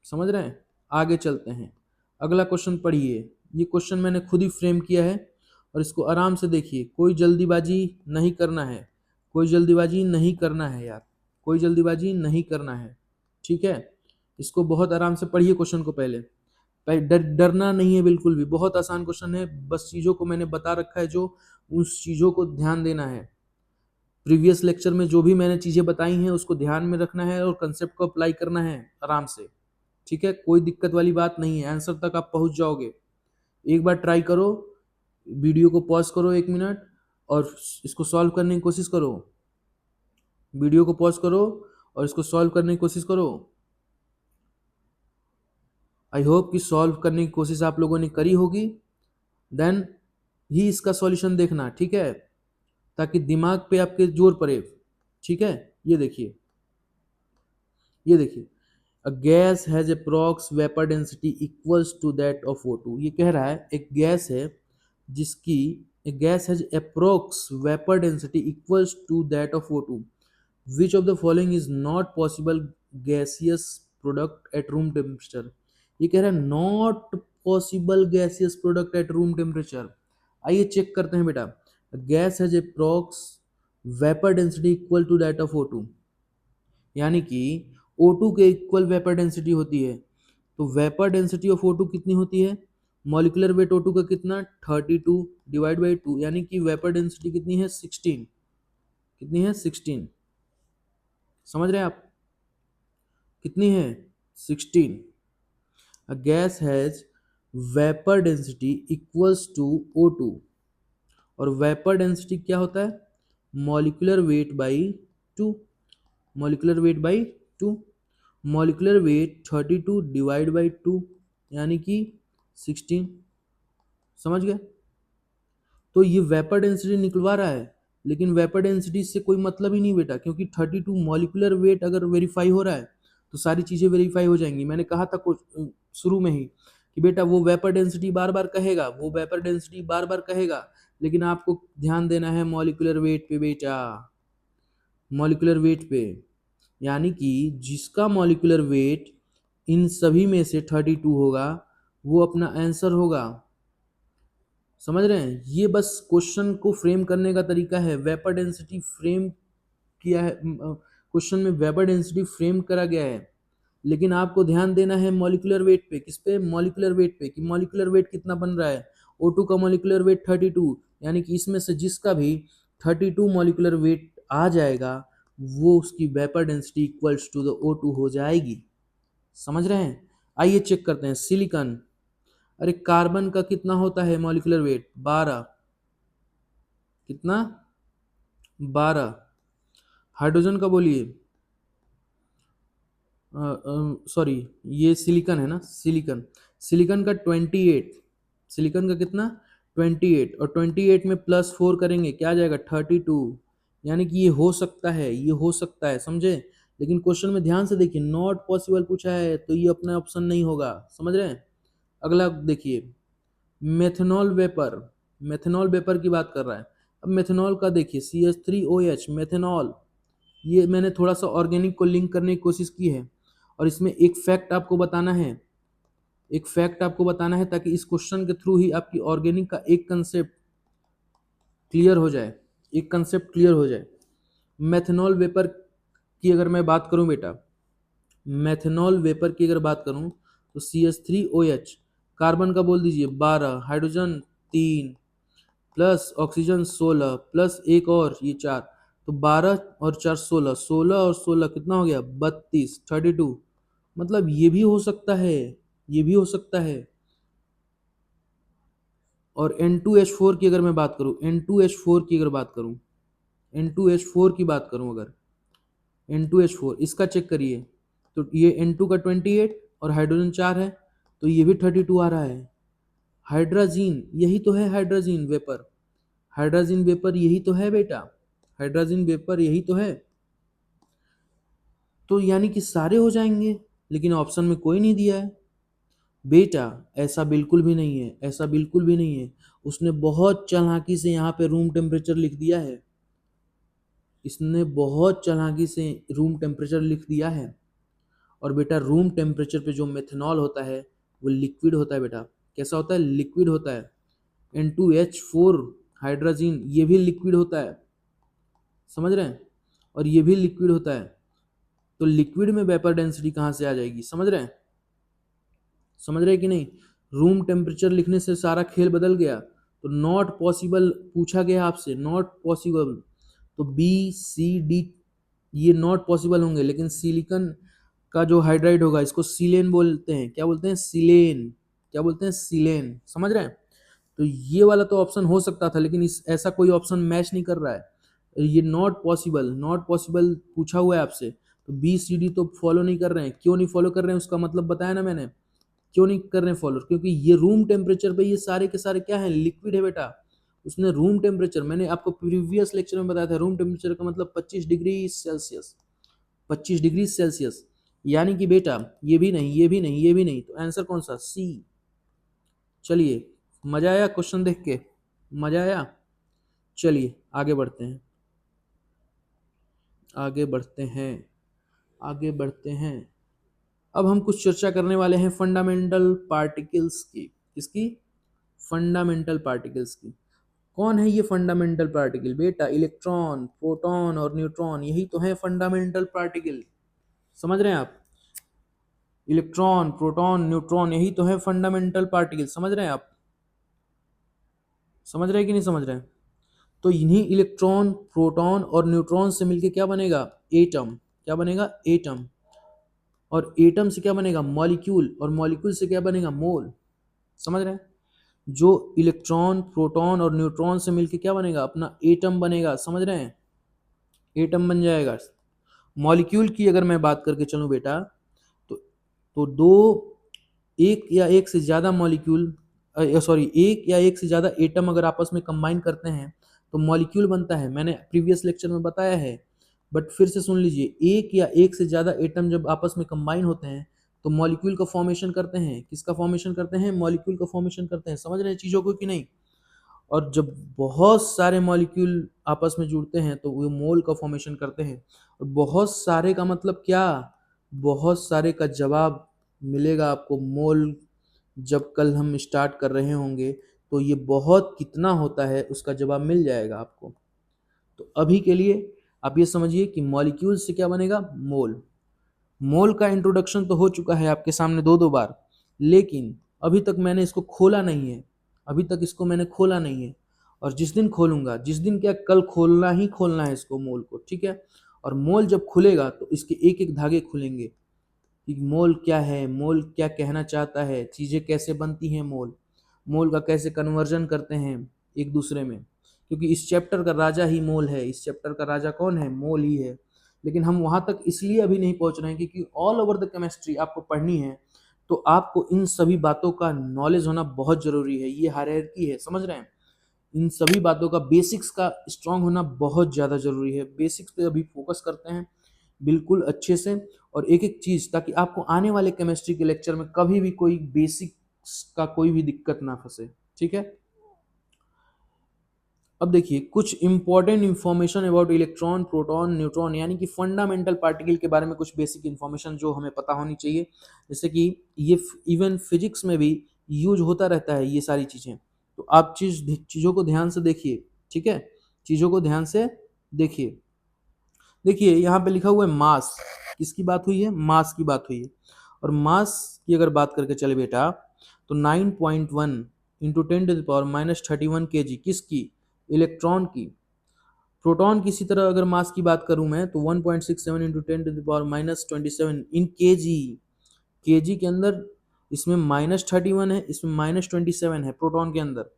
समझ रहे हैं? आगे चलते हैं, अगला क्वेश्चन पढ़िए। ये क्वेश्चन मैंने खुद ही फ्रेम किया है और इसको आराम से देखिए। कोई जल्दीबाजी नहीं करना है, कोई जल्दीबाजी नहीं करना है यार, कोई जल्दीबाजी नहीं करना है। ठीक है, इसको बहुत आराम से पढ़िए क्वेश्चन को। पहले डरना नहीं है बिल्कुल भी, बहुत आसान क्वेश्चन है। बस चीज़ों को मैंने बता रखा है, जो उस चीज़ों को ध्यान देना है। प्रीवियस लेक्चर में जो भी मैंने चीज़ें बताई हैं उसको ध्यान में रखना है और कंसेप्ट को अप्लाई करना है आराम से। ठीक है, कोई दिक्कत वाली बात नहीं है, आंसर तक आप पहुंच जाओगे। एक बार ट्राई करो, वीडियो को पॉज करो 1 मिनट और इसको सॉल्व करने की कोशिश करो। वीडियो को पॉज करो और इसको सॉल्व करने की कोशिश करो। आई होप कि सॉल्व करने की कोशिश आप लोगों ने करी होगी, देन ही इसका सॉल्यूशन देखना। ठीक है, ताकि दिमाग पे आपके जोर पड़े। ठीक है, ये देखिए, ये देखिए, A gas has approx vapor density equals to that of O2। ये कह रहा है एक गैस है जिसकी, a gas has approx vapor density equals to that of O2। Which of the following is not possible gaseous product at room temperature। ये कह रहा है not possible gaseous product at room temperature। आइए check करते हैं बेटा। A gas has approx vapor density equal to that of O2, यानी कि O2 के इक्वल वेपर डेंसिटी होती है। तो वेपर डेंसिटी ऑफ O2 कितनी होती है? मॉलिक्यूलर वेट O2 का कितना? 32 डिवाइड बाई 2, यानी कि वेपर डेंसिटी कितनी है? 16। कितनी है? 16। समझ रहे हैं आप? कितनी है? 16। A gas has vapor density equals to O2, और वेपर डेंसिटी क्या होता है? Molecular weight by 2। Molecular weight by 2। Molecular wait 32 divide by 2, यानी कि 16। समझ गए? तो ये वेपर डेंसिटी निकलवा रहा है, लेकिन वेपर डेंसिटी से कोई मतलब ही नहीं बेटा, क्योंकि 32 मॉलिक्यूलर वेट अगर वेरीफाई हो रहा है तो सारी चीज़ें वेरीफाई हो जाएंगी। मैंने कहा था कुछ शुरू में ही कि बेटा वो वेपर डेंसिटी बार बार कहेगा, वो वेपर डेंसिटी बार बार कहेगा, लेकिन आपको ध्यान देना है मॉलिक्यूलर वेट पे बेटा, मॉलिक्यूलर वेट पे। यानी कि जिसका मॉलिक्यूलर वेट इन सभी में से 32 होगा वो अपना आंसर होगा। समझ रहे हैं? ये बस क्वेश्चन को फ्रेम करने का तरीका है। वेपर डेंसिटी फ्रेम किया है, क्वेश्चन में वेपर डेंसिटी फ्रेम करा गया है, लेकिन आपको ध्यान देना है मॉलिक्यूलर वेट पे। किस पे? मॉलिक्यूलर वेट पे, कि मॉलिक्यूलर वेट कितना बन रहा है। O2 का मॉलिक्यूलर वेट 32, यानी कि इसमें से जिसका भी 32 मॉलिक्यूलर वेट आ जाएगा वो उसकी vapour density equals to the O2 हो जाएगी। समझ रहे हैं? आइए चेक करते हैं। सिलिकॉन, अरे कार्बन का कितना होता है मॉलिक्यूलर वेट? 12। कितना? 12। हाइड्रोजन का बोलिए, सॉरी ये सिलिकॉन है ना, सिलिकॉन, सिलिकॉन का 28। सिलिकॉन का कितना? 28, और 28 में +4 करेंगे क्या आ जाएगा? 32। यानी कि ये हो सकता है, ये हो सकता है, समझे? लेकिन क्वेश्चन में ध्यान से देखिए, नॉट पॉसिबल पूछा है तो ये अपना ऑप्शन नहीं होगा। समझ रहे हैं? अगला देखिए, मेथनॉल वेपर, मेथनॉल वेपर की बात कर रहा है। अब मेथनॉल का देखिए, CH3OH मेथनॉल, ये मैंने थोड़ा सा ऑर्गेनिक को लिंक करने की कोशिश की है, और इसमें एक फैक्ट आपको बताना है, एक फैक्ट आपको बताना है, ताकि इस क्वेश्चन के थ्रू ही आपकी ऑर्गेनिक का एक कंसेप्ट क्लियर हो जाए, एक कंसेप्ट क्लियर हो जाए। मेथनॉल वेपर की अगर मैं बात करूं बेटा, मेथनॉल वेपर की अगर बात करूं तो CH3OH, कार्बन का बोल दीजिए 12, हाइड्रोजन 3, प्लस ऑक्सीजन 16, प्लस एक और ये 4, तो 12 और 4 16, 16 और 16 कितना हो गया? 32, 32। मतलब ये भी हो सकता है, ये भी हो सकता है। और N2H4 की अगर मैं बात करूं, N2H4 की अगर बात करूं, N2H4 की बात करूं अगर N2H4 इसका चेक करिए, तो ये N2 का 28 और हाइड्रोजन 4 है, तो ये भी 32 आ रहा है। हाइड्राजीन, यही तो है हाइड्राजीन वेपर, हाइड्राजीन वेपर यही तो है बेटा, हाइड्राजीन वेपर यही तो है। तो यानी कि सारे हो जाएंगे, लेकिन ऑप्शन में कोई नहीं दिया है बेटा। ऐसा बिल्कुल भी नहीं है, ऐसा बिल्कुल भी नहीं है। उसने बहुत चालाकी से यहाँ पे रूम टेम्परेचर लिख दिया है, इसने बहुत चालाकी से रूम टेम्परेचर लिख दिया है। और बेटा रूम टेम्परेचर पे जो मेथनॉल होता है वो लिक्विड होता है बेटा। कैसा होता है? लिक्विड होता है। N2H4 हाइड्रोजन ये भी लिक्विड होता है, समझ रहे हैं? और ये भी लिक्विड होता है। तो लिक्विड में वेपर डेंसिटी कहाँ से आ जाएगी? समझ रहे हैं? समझ रहे हैं कि नहीं? रूम टेम्परेचर लिखने से सारा खेल बदल गया। तो नॉट पॉसिबल पूछा गया आपसे, नॉट पॉसिबल, तो बी सी डी ये नॉट पॉसिबल होंगे। लेकिन सिलिकॉन का जो हाइड्राइड होगा इसको सिलेन बोलते हैं। क्या बोलते हैं? सिलेन। क्या बोलते हैं? सिलेन। समझ रहे हैं? तो ये वाला तो ऑप्शन हो सकता था, लेकिन इस ऐसा कोई ऑप्शन मैच नहीं कर रहा है। ये नॉट पॉसिबल, नॉट पॉसिबल पूछा हुआ है आपसे, तो बी सी डी तो फॉलो नहीं कर रहे हैं। क्यों नहीं फॉलो कर रहे हैं उसका मतलब बताया ना मैंने, क्यों नहीं कर रहे हैं फॉलो? क्योंकि ये रूम टेम्परेचर पे ये सारे के सारे क्या है? लिक्विड है बेटा। उसने रूम टेम्परेचर, मैंने आपको प्रीवियस लेक्चर में बताया था, रूम टेम्परेचर का मतलब 25 डिग्री सेल्सियस, 25 डिग्री सेल्सियस। यानी कि बेटा ये भी नहीं, ये भी नहीं, ये भी नहीं, तो आंसर कौन सा? सी। चलिए, मजा आया क्वेश्चन देख के? मजा आया? चलिए आगे बढ़ते हैं, आगे बढ़ते हैं, आगे बढ़ते हैं। अब हम कुछ चर्चा करने वाले हैं फंडामेंटल पार्टिकल्स की। किसकी? फंडामेंटल पार्टिकल्स की। कौन है ये फंडामेंटल पार्टिकल? बेटा इलेक्ट्रॉन, प्रोटॉन और न्यूट्रॉन, यही तो है फंडामेंटल पार्टिकल। समझ रहे हैं आप? इलेक्ट्रॉन, प्रोटॉन, न्यूट्रॉन, यही तो है फंडामेंटल पार्टिकल। समझ रहे हैं आप? समझ रहे हैं कि नहीं समझ रहे हैं? तो इन्हीं इलेक्ट्रॉन, प्रोटॉन और न्यूट्रॉन से मिलके क्या बनेगा? एटम। क्या बनेगा? एटम। और एटम से क्या बनेगा? मॉलिक्यूल। और मॉलिक्यूल से क्या बनेगा? मोल। समझ रहे हैं? जो इलेक्ट्रॉन, प्रोटॉन और न्यूट्रॉन से मिलके क्या बनेगा? अपना एटम बनेगा। समझ रहे हैं? एटम बन जाएगा। मॉलिक्यूल की अगर मैं बात करके चलूं बेटा, तो दो, एक या एक से ज़्यादा मॉलिक्यूल, सॉरी, एक या एक से ज़्यादा एटम अगर आपस में कंबाइन करते हैं तो मॉलिक्यूल बनता है। मैंने प्रीवियस लेक्चर में बताया है, बट फिर से सुन लीजिए। एक या एक से ज़्यादा एटम जब आपस में कंबाइन होते हैं तो मॉलिक्यूल का फॉर्मेशन करते हैं। किसका फॉर्मेशन करते हैं? मॉलिक्यूल का फॉर्मेशन करते हैं। समझ रहे हैं चीज़ों को कि नहीं? और जब बहुत सारे मॉलिक्यूल आपस में जुड़ते हैं तो वो मोल का फॉर्मेशन करते हैं। और बहुत सारे का मतलब क्या? बहुत सारे का जवाब मिलेगा आपको मोल। जब कल हम स्टार्ट कर रहे होंगे तो ये बहुत कितना होता है उसका जवाब मिल जाएगा आपको। तो अभी के लिए आप ये समझिए कि मॉलिक्यूल से क्या बनेगा? मोल। मोल का इंट्रोडक्शन तो हो चुका है आपके सामने दो दो बार, लेकिन अभी तक मैंने इसको खोला नहीं है, अभी तक इसको मैंने खोला नहीं है। और जिस दिन खोलूंगा, जिस दिन क्या, कल खोलना ही खोलना है इसको, मोल को, ठीक है? और मोल जब खुलेगा तो इसके एक एक धागे खुलेंगे कि मोल क्या है, मोल क्या कहना चाहता है, चीज़ें कैसे बनती हैं, मोल, मोल का कैसे कन्वर्जन करते हैं एक दूसरे में। क्योंकि इस चैप्टर का राजा ही मोल है। इस चैप्टर का राजा कौन है? मोल ही है। लेकिन हम वहाँ तक इसलिए अभी नहीं पहुँच रहे हैं क्योंकि ऑल ओवर द केमिस्ट्री आपको पढ़नी है, तो आपको इन सभी बातों का नॉलेज होना बहुत ज़रूरी है। ये हायरार्की है, समझ रहे हैं? इन सभी बातों का, बेसिक्स का स्ट्रांग होना बहुत ज़्यादा ज़रूरी है। बेसिक्स पे अभी फोकस करते हैं बिल्कुल अच्छे से, और एक एक चीज़, ताकि आपको आने वाले केमिस्ट्री के लेक्चर में कभी भी कोई बेसिक्स का कोई भी दिक्कत ना फंसे। ठीक है? अब देखिए कुछ important information about electron, proton, neutron, यानी कि फंडामेंटल पार्टिकल के बारे में कुछ बेसिक इंफॉर्मेशन जो हमें पता होनी चाहिए। जैसे कि ये इवन फिजिक्स में भी यूज होता रहता है ये सारी चीज़ें। तो आप चीज़ों को ध्यान से देखिए, ठीक है? चीज़ों को ध्यान से देखिए। देखिए यहाँ पे लिखा हुआ है मास। किसकी बात हुई है? मास की बात हुई है। और मास की अगर बात करके चले बेटा, तो 9.1 इंटू 10⁻³ kg किसकी? इलेक्ट्रॉन की। प्रोटॉन की इसी तरह अगर मास की बात करूं मैं, तो 1.67 इंटू 10⁻27 इन kg। kg के अंदर इसमें -31 है, इसमें -27 है प्रोटॉन के अंदर।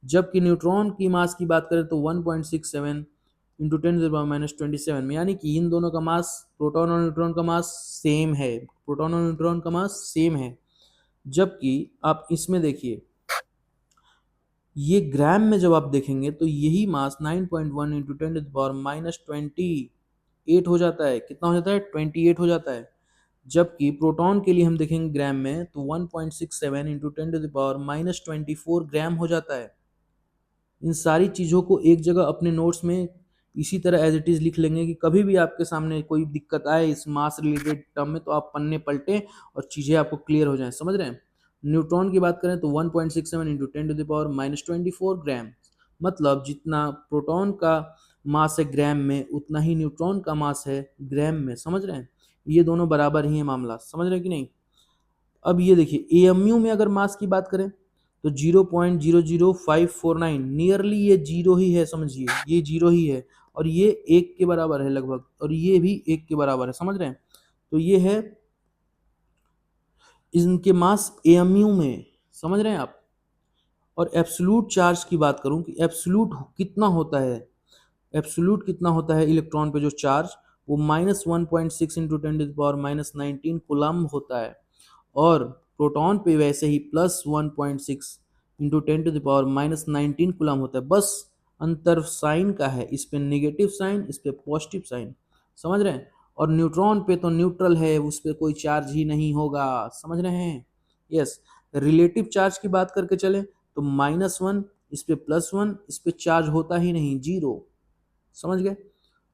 जबकि न्यूट्रॉन की मास की बात करें तो 1.67 इंटू 10⁻⁻27 में, यानी कि इन दोनों का मास, प्रोटॉन और न्यूट्रॉन का मास सेम है, प्रोटॉन और न्यूट्रॉन का मास सेम है। जबकि आप इसमें देखिए, ये ग्राम में जब आप देखेंगे तो यही मास 9.1 इंटू 10⁻28 हो जाता है। कितना हो जाता है? 28 हो जाता है। जबकि प्रोटॉन के लिए हम देखेंगे ग्राम में तो 1.67 इंटू 10⁻24 ग्राम हो जाता है। इन सारी चीज़ों को एक जगह अपने नोट्स में इसी तरह एज इट इज़ लिख लेंगे कि कभी भी आपके सामने कोई दिक्कत आए इस मास रिलेटेड टर्म में तो आप पन्ने पलटें और चीज़ें आपको क्लियर हो जाएं। समझ रहे हैं? न्यूट्रॉन की बात करें तो 1.67 इंटू 10⁻24 ग्राम, मतलब जितना प्रोटॉन का मास है ग्राम में, उतना ही न्यूट्रॉन का मास है ग्राम में। समझ रहे हैं? ये दोनों बराबर ही है मामला। समझ रहे हैं कि नहीं? अब ये देखिए, एएमयू में अगर मास की बात करें तो 0.00549, नियरली ये जीरो ही है, समझिए ये जीरो ही है, और ये एक के बराबर है लगभग, और ये भी एक के बराबर है। समझ रहे हैं? तो ये है इनके मास एएमयू में। समझ रहे हैं आप? और एब्सोल्यूट चार्ज की बात करूं कि एब्सोल्यूट कितना होता है, एब्सोल्यूट कितना होता है इलेक्ट्रॉन पे जो चार्ज, वो -1.6 इंटू 10⁻⁻19 कूलम होता है। और प्रोटॉन पे वैसे ही +1.6 इंटू 10⁻⁻19 कूलम होता है। बस अंतर साइन का है, इस पे नेगेटिव साइन, इस पे पॉजिटिव साइन। समझ रहे हैं? और न्यूट्रॉन पे तो न्यूट्रल है, उस पे कोई चार्ज ही नहीं होगा। समझ रहे हैं? यस। रिलेटिव चार्ज की बात करके चले तो -1, इस पे +1, इस पे चार्ज होता ही नहीं, जीरो। समझ गए?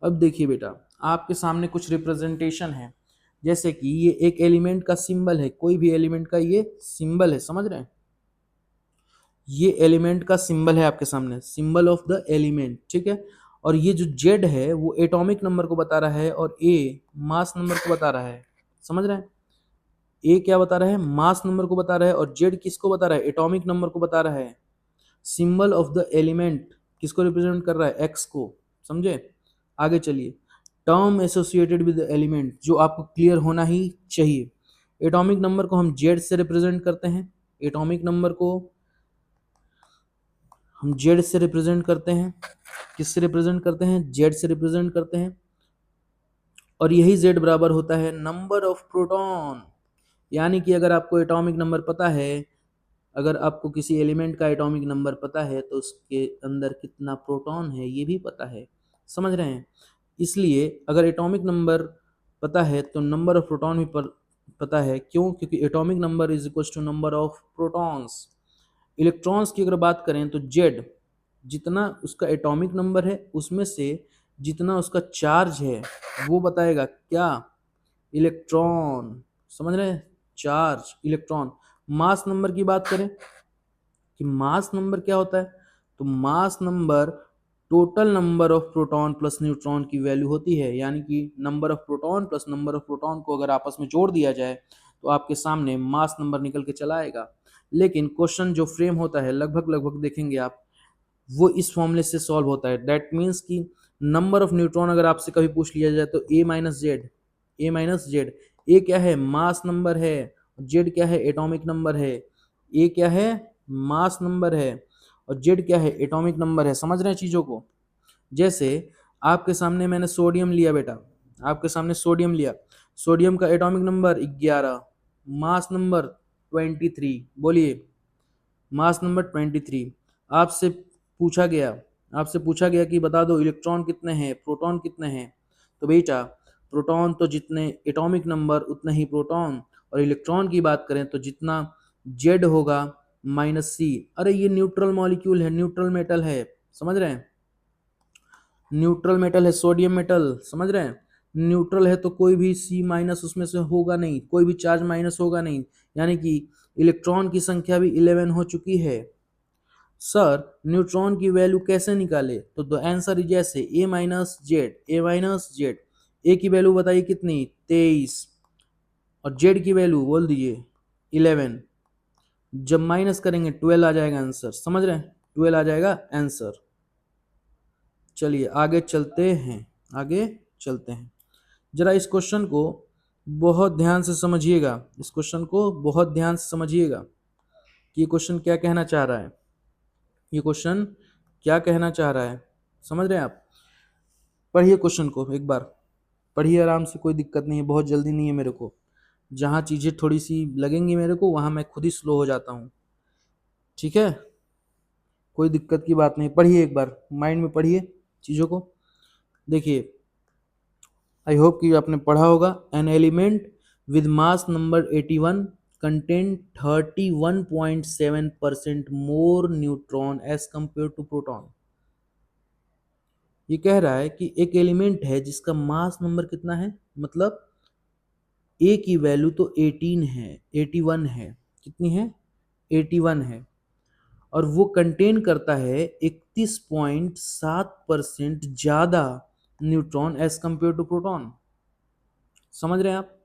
अब देखिए बेटा, आपके सामने कुछ रिप्रेजेंटेशन है, जैसे कि ये एक एलिमेंट का सिंबल है, कोई भी एलिमेंट का ये सिंबल है। समझ रहे हैं? ये एलिमेंट का सिंबल है आपके सामने, सिंबल ऑफ द एलिमेंट, ठीक है। और ये जो जेड है वो एटॉमिक नंबर को बता रहा है, और ए मास नंबर को बता रहा है। समझ रहे हैं? ए क्या बता रहा है? मास नंबर को बता रहा है, और जेड किसको बता रहा है? एटॉमिक नंबर को बता रहा है। सिंबल ऑफ द एलिमेंट किसको रिप्रेजेंट कर रहा है? एक्स को। समझे? आगे चलिए, टर्म एसोसिएटेड विद एलिमेंट जो आपको क्लियर होना ही चाहिए। एटॉमिक नंबर को हम जेड से रिप्रेजेंट करते हैं, एटॉमिक नंबर को हम जेड से रिप्रेजेंट करते हैं। किससे रिप्रेजेंट करते हैं? जेड से रिप्रेजेंट करते हैं। और यही जेड बराबर होता है नंबर ऑफ प्रोटॉन। यानी कि अगर आपको एटॉमिक नंबर पता है, अगर आपको किसी एलिमेंट का एटॉमिक नंबर पता है तो उसके अंदर कितना प्रोटॉन है ये भी पता है। समझ रहे हैं? इसलिए अगर एटॉमिक नंबर पता है तो नंबर ऑफ प्रोटॉन भी पता है। क्यों? क्योंकि atomic number is equal to number of protons. Electrons की अगर बात करें तो जेड, जितना उसका एटॉमिक नंबर है उसमें से जितना उसका चार्ज है वो बताएगा क्या? इलेक्ट्रॉन। समझ रहे हैं? Charge, electron. मास नंबर की बात करें कि मास नंबर क्या होता है, तो mass number total number of proton plus neutron की वैल्यू होती है। यानी कि number of proton plus number of proton को अगर आपस में जोड़ दिया जाए तो आपके सामने मास नंबर निकल के चला आएगा। लेकिन क्वेश्चन जो फ्रेम होता है लगभग लगभग देखेंगे आप, वो इस फॉर्मूले से सॉल्व होता है। दैट मीन्स कि नंबर ऑफ न्यूट्रॉन अगर आपसे कभी पूछ लिया जाए तो ए माइनस जेड, ए माइनस जेड। ए क्या है? मास नंबर है। जेड क्या है? एटॉमिक नंबर है। ए क्या है? मास नंबर है, और जेड क्या है? एटॉमिक नंबर है। समझ रहे हैं चीज़ों को? जैसे आपके सामने मैंने सोडियम लिया बेटा, आपके सामने सोडियम लिया, सोडियम का एटॉमिक नंबर 11, मास नंबर 23। बोलिए, मास नंबर 23। आपसे पूछा गया, आपसे पूछा गया कि बता दो इलेक्ट्रॉन कितने हैं, प्रोटॉन कितने हैं। तो बेटा प्रोटॉन तो जितने एटॉमिक नंबर उतने ही प्रोटॉन, और इलेक्ट्रॉन की बात करें तो जितना जेड होगा -c। अरे ये न्यूट्रल मॉलिक्यूल है, न्यूट्रल मेटल है। समझ रहे हैं? न्यूट्रल मेटल है सोडियम मेटल। समझ रहे हैं? न्यूट्रल है तो कोई भी C- उसमें से होगा नहीं, कोई भी चार्ज माइनस होगा नहीं। यानी कि इलेक्ट्रॉन की संख्या भी 11 हो चुकी है। सर न्यूट्रॉन की वैल्यू कैसे निकाले? तो द आंसर इज जैसे ए माइनस जेड, ए माइनस जेड। ए की वैल्यू बताइए कितनी? 23। और जेड की वैल्यू बोल दीजिए 11। जब माइनस करेंगे 12 आ जाएगा आंसर। समझ रहे हैं? 12 आ जाएगा आंसर। चलिए आगे चलते हैं, आगे चलते हैं। जरा इस क्वेश्चन को बहुत ध्यान से समझिएगा, इस क्वेश्चन को बहुत ध्यान से समझिएगा कि ये क्वेश्चन क्या कहना चाह रहा है। ये क्वेश्चन क्या कहना चाह रहा है, समझ रहे हैं आप? पढ़िए क्वेश्चन को एक बार, पढ़िए आराम से, कोई दिक्कत नहीं है, बहुत जल्दी नहीं है मेरे को। जहाँ चीज़ें थोड़ी सी लगेंगी मेरे को वहाँ मैं खुद ही स्लो हो जाता हूँ, ठीक है? कोई दिक्कत की बात नहीं, पढ़िए एक बार, माइंड में पढ़िए चीज़ों को। देखिए, आई होप कि आपने पढ़ा होगा। An element with mass number 81 contain 31.7% more neutron as compare to proton. ये कह रहा है कि एक एलिमेंट है जिसका मास नंबर कितना है, मतलब ए की वैल्यू तो 18 है, 81 है, कितनी है? 81 है, और वो कंटेन करता है 31.7% ज़्यादा neutron as compare to proton. समझ रहे हैं आप?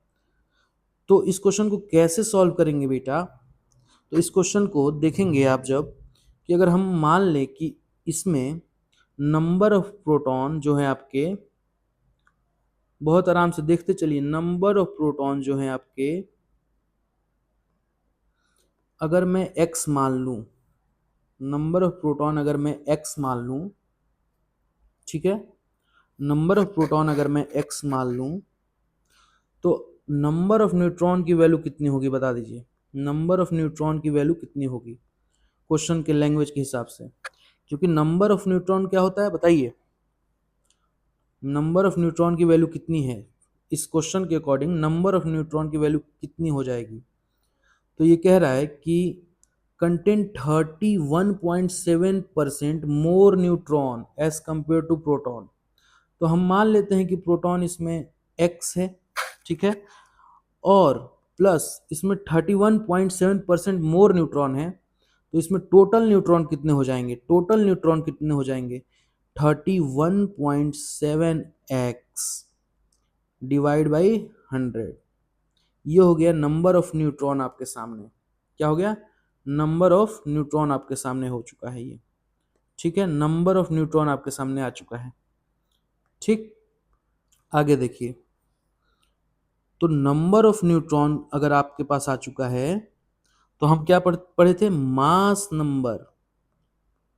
तो इस क्वेश्चन को कैसे सॉल्व करेंगे बेटा? तो इस क्वेश्चन को देखेंगे आप जब, कि अगर हम मान लें कि इसमें नंबर ऑफ प्रोटॉन जो है आपके, बहुत आराम से देखते चलिए, नंबर ऑफ प्रोटॉन जो है आपके, अगर मैं x मान लूं, नंबर ऑफ प्रोटॉन अगर मैं x मान लूं, ठीक है, नंबर ऑफ प्रोटॉन अगर मैं x मान लूं, तो नंबर ऑफ न्यूट्रॉन की वैल्यू कितनी होगी बता दीजिए? नंबर ऑफ न्यूट्रॉन की वैल्यू कितनी होगी क्वेश्चन के लैंग्वेज के हिसाब से? क्योंकि नंबर ऑफ न्यूट्रॉन क्या होता है बताइए? नंबर ऑफ न्यूट्रॉन की वैल्यू कितनी है इस क्वेश्चन के अकॉर्डिंग? नंबर ऑफ न्यूट्रॉन की वैल्यू कितनी हो जाएगी? तो ये कह रहा है कि contain 31.7% more neutron as compare to proton. तो हम मान लेते हैं कि प्रोटॉन इसमें x है, ठीक है, और प्लस इसमें 31.7% मोर न्यूट्रॉन है, तो इसमें टोटल न्यूट्रॉन कितने हो जाएंगे? टोटल न्यूट्रॉन कितने हो जाएंगे? 31.7x divide by 100। ये हो गया नंबर ऑफ न्यूट्रॉन आपके सामने। क्या हो गया? नंबर ऑफ न्यूट्रॉन आपके सामने हो चुका है ये, ठीक है, नंबर ऑफ न्यूट्रॉन आपके सामने आ चुका है। ठीक, आगे देखिए, तो नंबर ऑफ न्यूट्रॉन अगर आपके पास आ चुका है, तो हम क्या पढ़े थे? Mass number.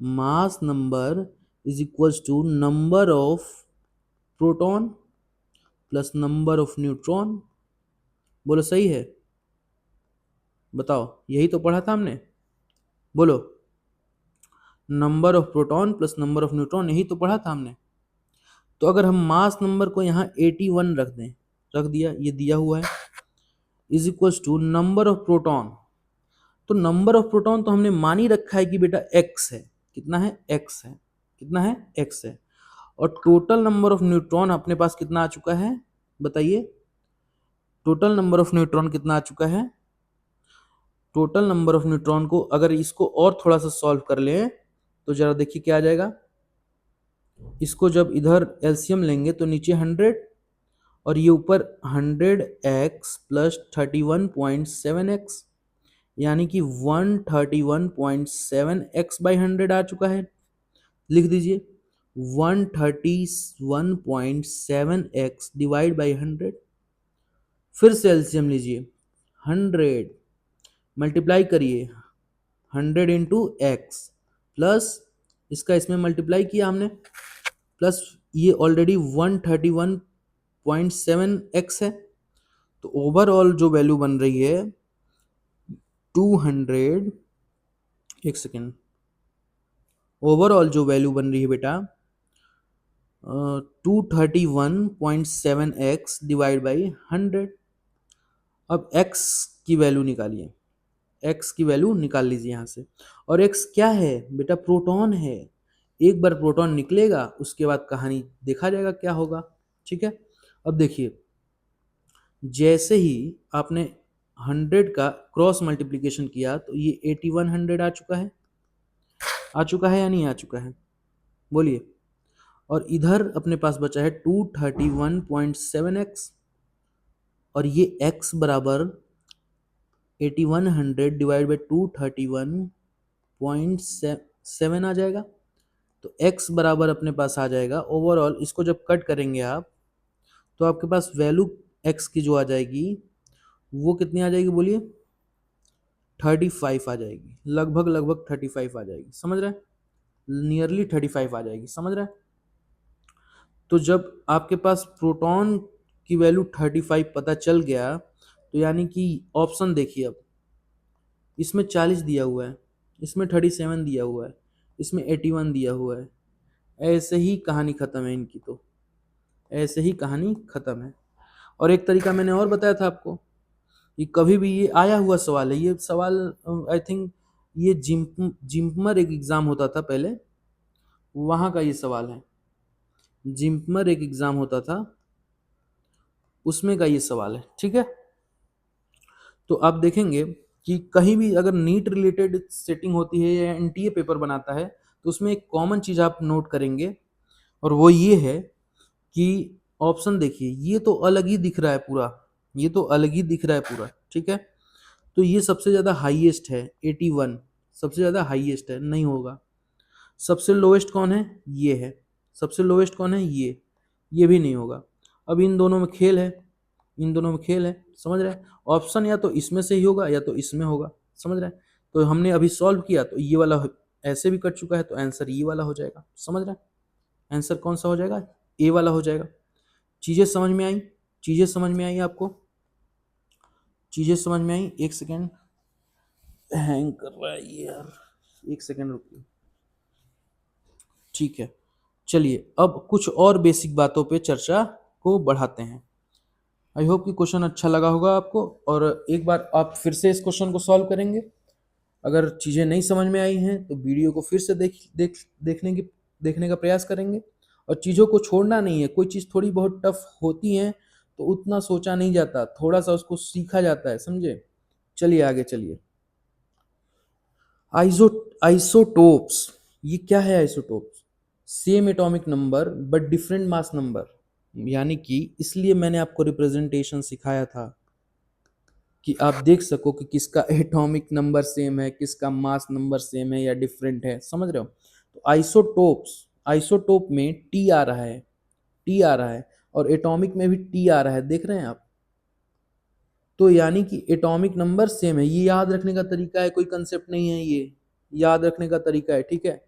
Mass number is equals to number of proton plus number of neutron. बोलो सही है? बताओ, यही तो पढ़ा था हमने, बोलो। Number of proton plus number of neutron, यही तो पढ़ा था हमने। तो अगर हम मास नंबर को यहाँ 81 रख दें, रख दिया, ये दिया हुआ है, is equals to number of proton. तो नंबर ऑफ प्रोटॉन तो हमने मान ही रखा है कि बेटा x है। कितना है? x है। कितना है? x है। और टोटल नंबर ऑफ न्यूट्रॉन अपने पास कितना आ चुका है बताइए? टोटल नंबर ऑफ न्यूट्रॉन कितना आ चुका है? टोटल नंबर ऑफ न्यूट्रॉन को अगर इसको और थोड़ा सा सॉल्व कर लें, तो जरा देखिए क्या आ जाएगा। इसको जब इधर एलसीएम लेंगे तो नीचे 100 और ये ऊपर 100x प्लस 31.7x, यानी कि 131.7x बाई 100 आ चुका है। लिख दीजिए 131.7x डिवाइड बाई 100। फिर से एलसीएम लीजिए, 100 मल्टीप्लाई करिए 100 इंटू एक्स, प्लस इसका इसमें मल्टीप्लाई किया हमने, प्लस ये ऑलरेडी 131.7x है, तो ओवरऑल जो वैल्यू बन रही है 200, एक सेकेंड, ओवरऑल जो वैल्यू बन रही है बेटा 231.7x डिवाइड बाई 100। अब x की वैल्यू निकालिए, x की वैल्यू निकाल लीजिए यहाँ से। और x क्या है बेटा? प्रोटॉन है। एक बार प्रोटॉन निकलेगा उसके बाद कहानी देखा जाएगा क्या होगा, ठीक है। अब देखिए, जैसे ही आपने 100 का क्रॉस मल्टीप्लिकेशन किया तो ये 8100 आ चुका है। आ चुका है या नहीं आ चुका है? बोलिए। और इधर अपने पास बचा है 231.7x, और ये x बराबर 8100 डिवाइड बाई 231.7 आ जाएगा। तो x बराबर अपने पास आ जाएगा ओवरऑल, इसको जब कट करेंगे आप तो आपके पास वैल्यू x की जो आ जाएगी वो कितनी आ जाएगी बोलिए? 35 आ जाएगी, लगभग लगभग 35 आ जाएगी। समझ रहे हैं? नियरली 35 आ जाएगी, समझ रहे हैं। तो जब आपके पास प्रोटॉन की वैल्यू 35 पता चल गया, तो यानी कि ऑप्शन देखिए, अब इसमें 40 दिया हुआ है, इसमें 37 दिया हुआ है, इसमें 81 दिया हुआ है। ऐसे ही कहानी खत्म है इनकी, तो ऐसे ही कहानी खत्म है। और एक तरीका मैंने और बताया था आपको कि कभी भी, ये आया हुआ सवाल है, ये सवाल आई थिंक ये जिम्पमर एक एग्जाम होता था पहले, वहां का ये सवाल है। जिम्पमर एक एग्जाम होता था, उसमें का ये सवाल है, ठीक है। तो आप देखेंगे कि कहीं भी अगर नीट रिलेटेड सेटिंग होती है या एनटीए पेपर बनाता है, तो उसमें एक कॉमन चीज आप नोट करेंगे, और वो ये है कि ऑप्शन देखिए, ये तो अलग ही दिख रहा है पूरा, ये तो अलग ही दिख रहा है पूरा, ठीक है। तो ये सबसे ज्यादा हाईएस्ट है 81, सबसे ज्यादा हाईएस्ट है, नहीं होगा। सबसे लोएस्ट कौन है, ये है। सबसे लोएस्ट कौन है, ये भी नहीं होगा। अब इन दोनों में खेल है, इन दोनों में खेल है, समझ रहे हैं। ऑप्शन या तो इसमें से ही होगा या तो इसमें होगा, समझ रहे हैं। तो हमने अभी सॉल्व किया तो ये वाला ऐसे भी कट चुका है, तो आंसर ये वाला हो जाएगा, समझ रहे हैं। आंसर कौन सा हो जाएगा, ए वाला हो जाएगा। चीजें समझ में आई, चीजें समझ में आई आपको, चीजें समझ में आई। एक सेकेंड, हैंग कर रहा है ये यार, एक सेकेंड रुकिए। ठीक है, चलिए अब कुछ और बेसिक बातों पे चर्चा को बढ़ाते हैं। आई होप कि क्वेश्चन अच्छा लगा होगा आपको, और एक बार आप फिर से इस क्वेश्चन को सॉल्व करेंगे। अगर चीज़ें नहीं समझ में आई हैं तो वीडियो को फिर से देखने का प्रयास करेंगे। और चीज़ों को छोड़ना नहीं है, कोई चीज़ थोड़ी बहुत टफ होती है तो उतना सोचा नहीं जाता, थोड़ा सा उसको सीखा जाता है, समझे। चलिए आगे चलिए। आइसो आइसोटोप्स, ये क्या है isotopes, same atomic number but different mass number. यानी कि इसलिए मैंने आपको रिप्रेजेंटेशन सिखाया था कि आप देख सको कि किसका एटॉमिक नंबर सेम है, किसका मास नंबर सेम है या डिफरेंट है, समझ रहे हो। तो आइसोटोप्स, आइसोटोप में टी आ रहा है, टी आ रहा है, और एटॉमिक में भी टी आ रहा है, देख रहे हैं आप। तो यानी कि एटॉमिक नंबर सेम है, ये याद रखने का तरीका है, कोई कंसेप्ट नहीं है, ये याद रखने का तरीका है, ठीक है।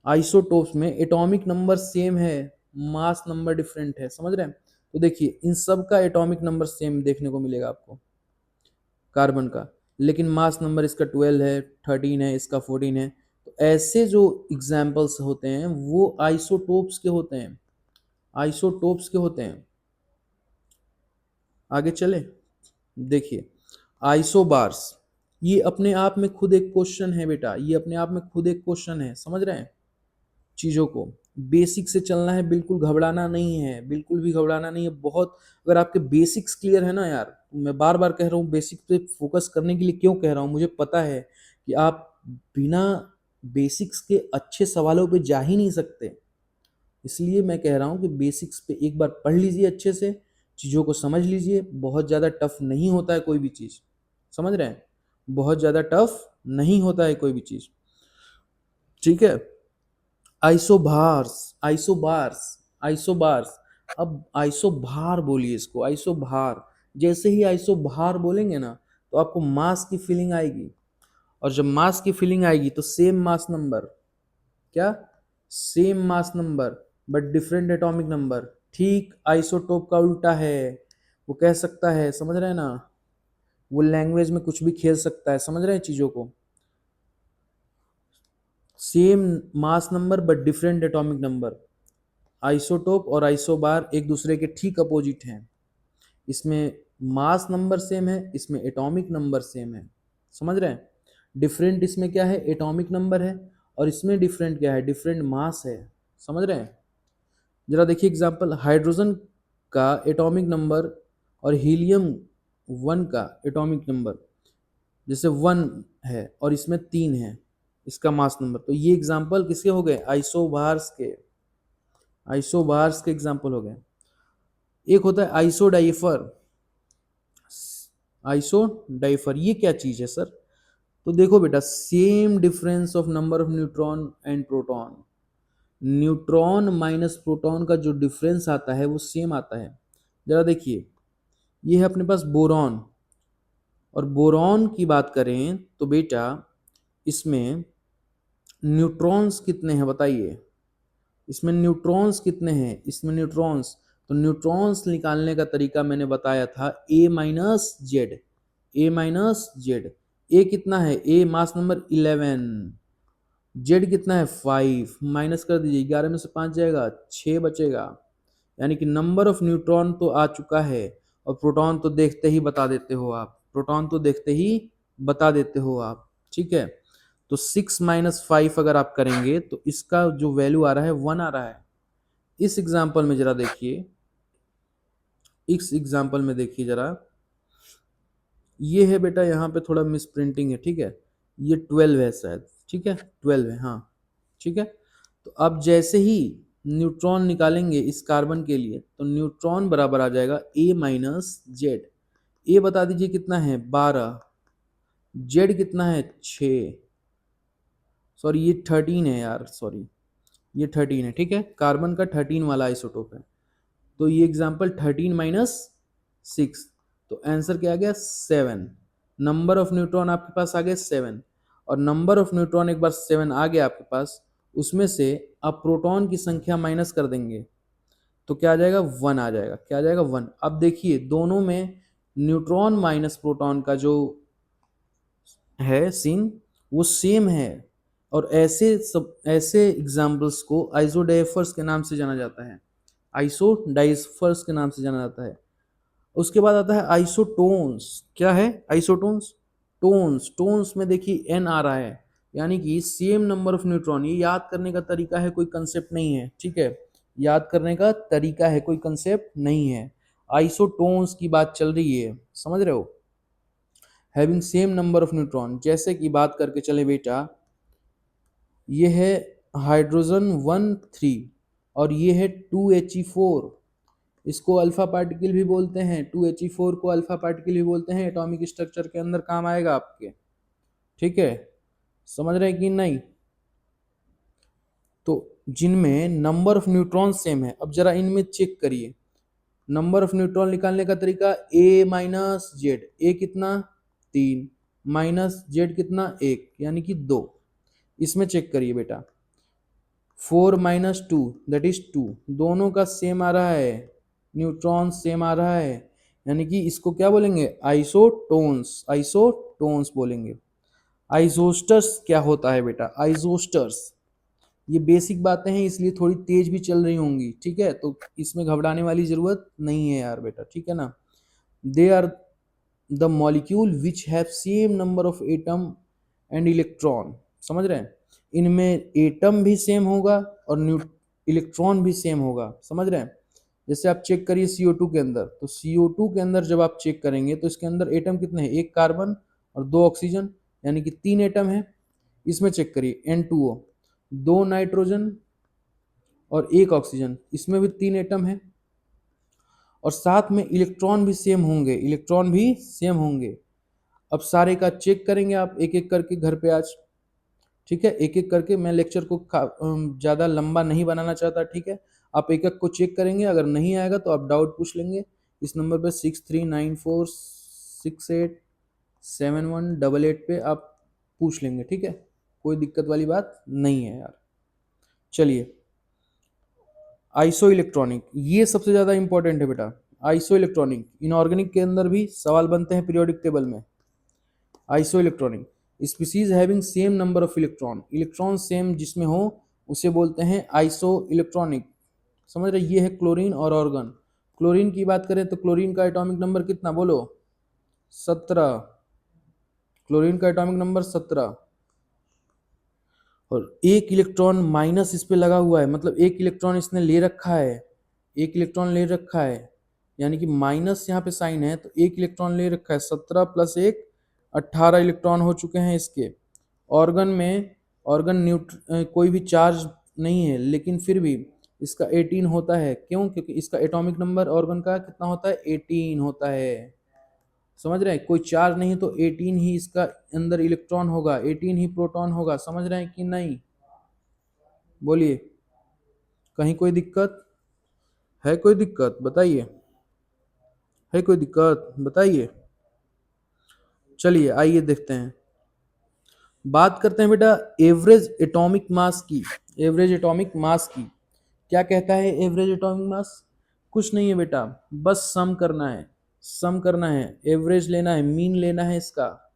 आइसोटोप्स में एटॉमिक नंबर सेम है, मास नंबर डिफरेंट है, समझ रहे हैं। तो देखिए इन सब का एटॉमिक नंबर सेम देखने को मिलेगा आपको, कार्बन का, लेकिन मास नंबर इसका 12 है, 13 है, इसका 14 है। तो ऐसे जो एग्जाम्पल्स होते हैं वो आइसोटोप्स के होते हैं, आइसोटोप्स के होते हैं। आगे चले, देखिए आइसोबार्स, ये अपने आप में खुद एक क्वेश्चन है बेटा, ये अपने आप में खुद एक क्वेश्चन है, समझ रहे हैं। चीज़ों को बेसिक से चलना है, बिल्कुल घबराना नहीं है, बिल्कुल भी घबराना नहीं है। बहुत, अगर आपके बेसिक्स क्लियर है ना यार, तो मैं बार बार कह रहा हूँ बेसिक पे फोकस करने के लिए क्यों कह रहा हूँ, मुझे पता है कि आप बिना बेसिक्स के अच्छे सवालों पे जा ही नहीं सकते। इसलिए मैं कह रहा हूँ कि बेसिक्स पे एक बार पढ़ लीजिए, अच्छे से चीज़ों को समझ लीजिए। बहुत ज़्यादा टफ नहीं होता है कोई भी चीज़, समझ रहे हैं, बहुत ज़्यादा टफ नहीं होता है कोई भी चीज़, ठीक है। Isobars, isobars, isobars. अब आइसोभार बोलिए इसको, आइसोभार। जैसे ही आइसोभार बोलेंगे ना, तो आपको मास की फीलिंग आएगी, और जब मास की फीलिंग आएगी तो सेम मास नंबर, क्या, same mass number but different atomic number. ठीक आइसोटोप का उल्टा है, वो कह सकता है, समझ रहे हैं ना, वो लैंग्वेज में कुछ भी खेल सकता है, समझ रहे हैं चीजों को। Same mass number but different atomic number. Isotope और आइसोबार एक दूसरे के ठीक अपोजिट हैं। इसमें मास नंबर सेम है, इसमें एटॉमिक नंबर सेम है, समझ रहे हैं। डिफरेंट इसमें क्या है, एटॉमिक नंबर है, और इसमें डिफरेंट क्या है, डिफरेंट मास है, समझ रहे हैं। जरा देखिए एग्जांपल, हाइड्रोजन का एटॉमिक नंबर और हीलियम 1 का एटॉमिक नंबर जैसे 1 है और इसमें 3 है, इसका मास नंबर। तो ये एग्जांपल किसके हो गए, आइसोबार्स के, आइसोबार्स के एग्जांपल हो गए। एक होता है आइसोडाइफर, आइसोडाइफर ये क्या चीज है सर। तो देखो बेटा, same difference of number of neutron and proton, neutron minus proton का जो डिफरेंस आता है वो सेम आता है। जरा देखिए, ये है अपने पास बोरॉन, और बोरॉन की बात करें तो बेटा इसमें न्यूट्रॉन्स कितने हैं बताइए, इसमें न्यूट्रॉन्स कितने हैं, इसमें न्यूट्रॉन्स, तो न्यूट्रॉन्स निकालने का तरीका मैंने बताया था ए माइनस जेड, ए माइनस जेड। ए कितना है, ए मास नंबर 11, जेड कितना है 5, माइनस कर दीजिए, 11 में से 5 जाएगा 6 बचेगा, यानी कि नंबर ऑफ न्यूट्रॉन तो आ चुका है। और प्रोटॉन तो देखते ही बता देते हो आप, प्रोटॉन तो देखते ही बता देते हो आप, ठीक है। तो 6 - 5 अगर आप करेंगे तो इसका जो वैल्यू आ रहा है 1 आ रहा है। इस एग्जाम्पल में जरा देखिए, इस एग्जाम्पल में देखिए जरा, ये है बेटा, यहाँ पे थोड़ा मिस प्रिंटिंग है, ठीक है, ये 12 है शायद, ठीक है 12 है, हाँ ठीक है। तो अब जैसे ही न्यूट्रॉन निकालेंगे इस कार्बन के लिए, तो न्यूट्रॉन बराबर आ जाएगा ए माइनस जेड। ए बता दीजिए कितना है 12, जेड कितना है 6, सॉरी ये 13 है यार, सॉरी ये 13 है, ठीक है, कार्बन का 13 वाला आइसोटोप है। तो ये एग्जाम्पल 13 - 6, तो आंसर क्या आ गया 7। नंबर ऑफ न्यूट्रॉन आपके पास आ गए 7, और नंबर ऑफ न्यूट्रॉन एक बार 7 आ गया आपके पास, उसमें से आप प्रोटॉन की संख्या माइनस कर देंगे तो क्या आ जाएगा 1 आ जाएगा, क्या आ जाएगा 1। अब देखिए दोनों में न्यूट्रॉन माइनस प्रोटॉन का जो है सीन वो सेम है, और ऐसे एग्जाम्पल्स को आइसोडाइफर्स के नाम से जाना जाता है, आइसोडाइफर्स के नाम से जाना जाता है। उसके बाद आता है आइसोटोन्स। क्या है आइसोटोन्स, टोन्स, टोन्स में देखिए एन आ रहा है, यानी कि सेम नंबर ऑफ न्यूट्रॉन। ये याद करने का तरीका है, कोई कंसेप्ट नहीं है, ठीक है, याद करने का तरीका है, कोई कंसेप्ट नहीं है। आइसोटोन्स की बात चल रही है, समझ रहे हो, having same number of neutron. जैसे कि बात करके चले बेटा, ये है हाइड्रोजन 1 3, और ये है 2He4, इसको अल्फा पार्टिकल भी बोलते हैं, 2He4 को अल्फा पार्टिकल भी बोलते हैं, एटॉमिक स्ट्रक्चर के अंदर काम आएगा आपके, ठीक है, समझ रहे हैं कि नहीं। तो जिनमें नंबर ऑफ न्यूट्रॉन सेम है, अब जरा इनमें चेक करिए, नंबर ऑफ न्यूट्रॉन निकालने का तरीका ए माइनस जेड, ए कितना 3 माइनस जेड कितना 1, यानी कि 2। इसमें चेक करिए बेटा, 4 - 2 दैट इज 2, दोनों का सेम आ रहा है, न्यूट्रॉन सेम आ रहा है, यानी कि इसको क्या बोलेंगे आइसोटोन्स, आइसोटोन्स बोलेंगे। आइसोस्टर्स क्या होता है बेटा, आइसोस्टर्स, ये बेसिक बातें हैं इसलिए थोड़ी तेज भी चल रही होंगी, ठीक है, तो इसमें घबराने वाली जरूरत नहीं है यार बेटा, ठीक है ना। They are the molecule which have same number of atom and electron, समझ रहे हैं, इनमें एटम भी सेम होगा और इलेक्ट्रॉन भी सेम होगा, समझ रहे हैं। जैसे आप चेक करिए CO2 के अंदर, तो CO2 के अंदर जब आप चेक करेंगे तो इसके अंदर एटम कितने हैं, एक कार्बन और 2 ऑक्सीजन, यानी कि 3 एटम है। इसमें चेक करिए N2O, 2 नाइट्रोजन और 1 ऑक्सीजन, इसमें भी 3 एटम है, और साथ में इलेक्ट्रॉन भी सेम होंगे, इलेक्ट्रॉन भी सेम होंगे। अब सारे का चेक करेंगे आप एक एक करके घर पे आज, ठीक है, एक एक करके, मैं लेक्चर को ज़्यादा लंबा नहीं बनाना चाहता, ठीक है, आप एक एक को चेक करेंगे, अगर नहीं आएगा तो आप डाउट पूछ लेंगे इस नंबर पे 6394687188 पे आप पूछ लेंगे, ठीक है, कोई दिक्कत वाली बात नहीं है यार। चलिए, आइसो इलेक्ट्रॉनिक, ये सबसे ज़्यादा इंपॉर्टेंट है बेटा, आइसो इलेक्ट्रॉनिक, इनऑर्गेनिक के अंदर भी सवाल बनते हैं पीरियोडिक टेबल में। Iso electronic, species having same number of electron, electron same जिसमें हो उसे बोलते हैं आइसो इलेक्ट्रॉनिक, समझ रहे। ये है क्लोरीन और ऑर्गन। क्लोरीन की बात करें तो क्लोरीन का एटॉमिक नंबर कितना बोलो, 17, क्लोरीन का एटॉमिक नंबर 17, और एक इलेक्ट्रॉन माइनस इस पे लगा हुआ है, मतलब एक इलेक्ट्रॉन इसने ले रखा है, एक इलेक्ट्रॉन ले रखा है, यानी कि माइनस यहाँ पे साइन है, तो एक इलेक्ट्रॉन ले रखा है, 17 + 1 18 इलेक्ट्रॉन हो चुके हैं इसके। ऑर्गन में, ऑर्गन कोई भी चार्ज नहीं है, लेकिन फिर भी इसका 18 होता है, क्यों, क्योंकि इसका एटॉमिक नंबर ऑर्गन का कितना होता है 18 होता है, समझ रहे हैं, कोई चार्ज नहीं तो 18 ही इसका अंदर इलेक्ट्रॉन होगा, 18 ही प्रोटॉन होगा, समझ रहे हैं कि नहीं, बोलिए, कहीं कोई दिक्कत है, कोई दिक्कत बताइए, है कोई दिक्कत बताइए। चलिए आइए देखते हैं, बात करते हैं बेटा एवरेज एटॉमिक मास की। एवरेज एटॉमिक मास की क्या कहता है एवरेज एटॉमिक मास? कुछ नहीं है बेटा, बस सम करना है, सम करना है, एवरेज लेना है, मीन लेना है इसका।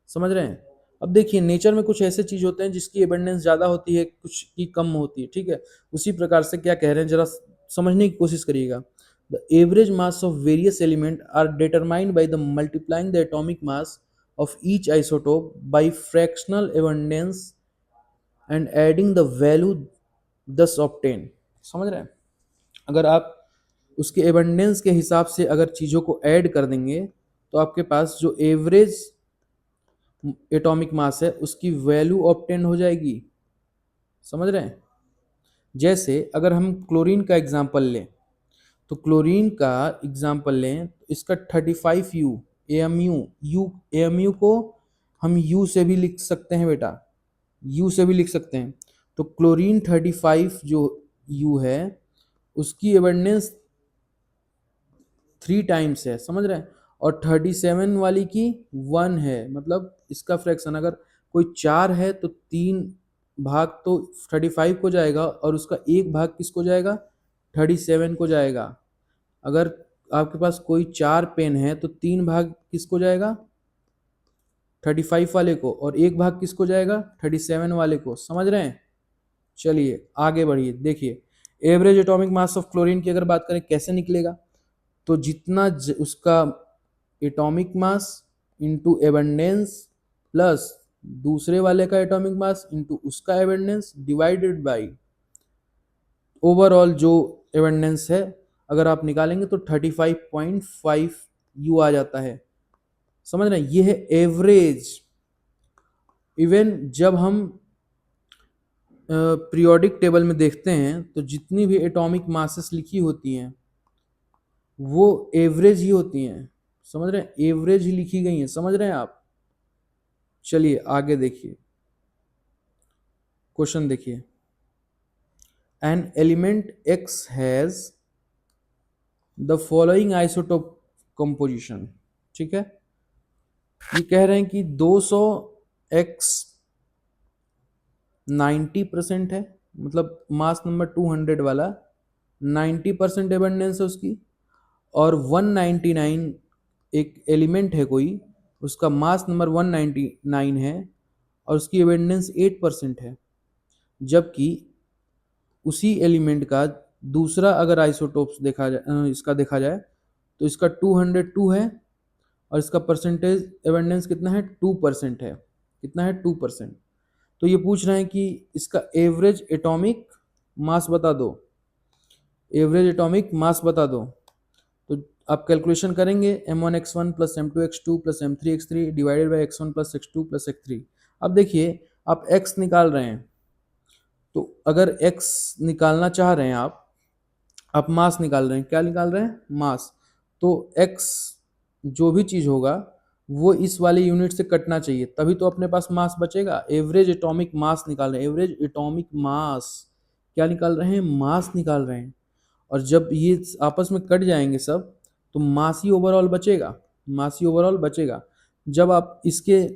समझ रहे हैं? अब देखिए नेचर में कुछ ऐसे चीज होते हैं जिसकी एबंडेंस ज्यादा होती है, कुछ की कम होती है, ठीक है। उसी प्रकार से क्या कह रहे हैं जरा समझने की कोशिश करिएगा। The average mass of various element are determined by the multiplying the atomic mass of each isotope by fractional abundance and adding the value thus obtain. समझ रहे हैं? अगर आप उसके एबंडेंस के हिसाब से अगर चीज़ों को ऐड कर देंगे तो आपके पास जो एवरेज एटॉमिक मास है उसकी वैल्यू ऑब्टेन हो जाएगी। समझ रहे हैं? जैसे अगर हम क्लोरीन का एग्जांपल लें तो क्लोरीन का एग्जांपल लें तो इसका 35 यू एएमयू को हम यू से भी लिख सकते हैं बेटा, यू से भी लिख सकते हैं। तो क्लोरीन 35 जो यू है उसकी एबंडेंस 3 टाइम्स है। समझ रहे हैं? और 37 वाली की 1 है, मतलब इसका फ्रैक्शन अगर कोई 4 है तो 3 भाग तो 35 को जाएगा और उसका एक भाग किसको जाएगा? 37 को जाएगा। अगर आपके पास कोई 4 पेन है तो 3 भाग किसको जाएगा? 35 वाले को, और एक भाग किसको जाएगा? 37 वाले को। समझ रहे हैं? चलिए आगे बढ़िए। देखिए average atomic mass of chlorine की अगर बात करें कैसे निकलेगा, तो जितना उसका atomic mass into abundance plus दूसरे वाले का एटॉमिक मास इंटू उसका एबंडेंस डिवाइडेड बाय ओवरऑल जो एबंडेंस है, अगर आप निकालेंगे तो 35.5 यू आ जाता है। समझ रहे हैं? ये है एवरेज। इवन जब हम पीरियोडिक टेबल में देखते हैं तो जितनी भी एटॉमिक मासेस लिखी होती हैं वो एवरेज ही होती हैं। समझ रहे हैं? एवरेज ही लिखी गई हैं। समझ रहे हैं आप? चलिए आगे देखिए, क्वेश्चन देखिए। An element x has the following isotope composition. ठीक है, ये कह रहे हैं कि 200 एक्स 90% है, मतलब मास नंबर 200 वाला 90% एबंडेंस है उसकी, और 199 एक एलिमेंट है कोई, उसका मास नंबर 199 है और उसकी एबंडेंस 8% है। जबकि उसी एलिमेंट का दूसरा अगर आइसोटोप्स देखा जाए, इसका देखा जाए तो इसका 202 है और इसका परसेंटेज एबंडेंस कितना है? 2% है। कितना है? 2%। तो ये पूछ रहे हैं कि इसका एवरेज एटॉमिक मास बता दो, एवरेज एटॉमिक मास बता दो। तो आप कैलकुलेशन करेंगे m1x1 plus m2x2 plus m3x3 divided by x1 plus x2 plus x3। अब देखिए आप x निकाल रहे हैं, तो अगर x निकालना चाह रहे हैं आप मास निकाल रहे हैं। क्या निकाल रहे हैं? मास। तो x जो भी चीज़ होगा वो इस वाले यूनिट से कटना चाहिए, तभी तो अपने पास मास बचेगा। एवरेज एटॉमिक मास निकाल रहे हैं, एवरेज एटॉमिक मास क्या निकाल रहे हैं? मास निकाल रहे हैं। और जब ये आपस में कट जाएंगे सब तो मास ही ओवरऑल बचेगा, मास ही ओवरऑल बचेगा। जब आप इसके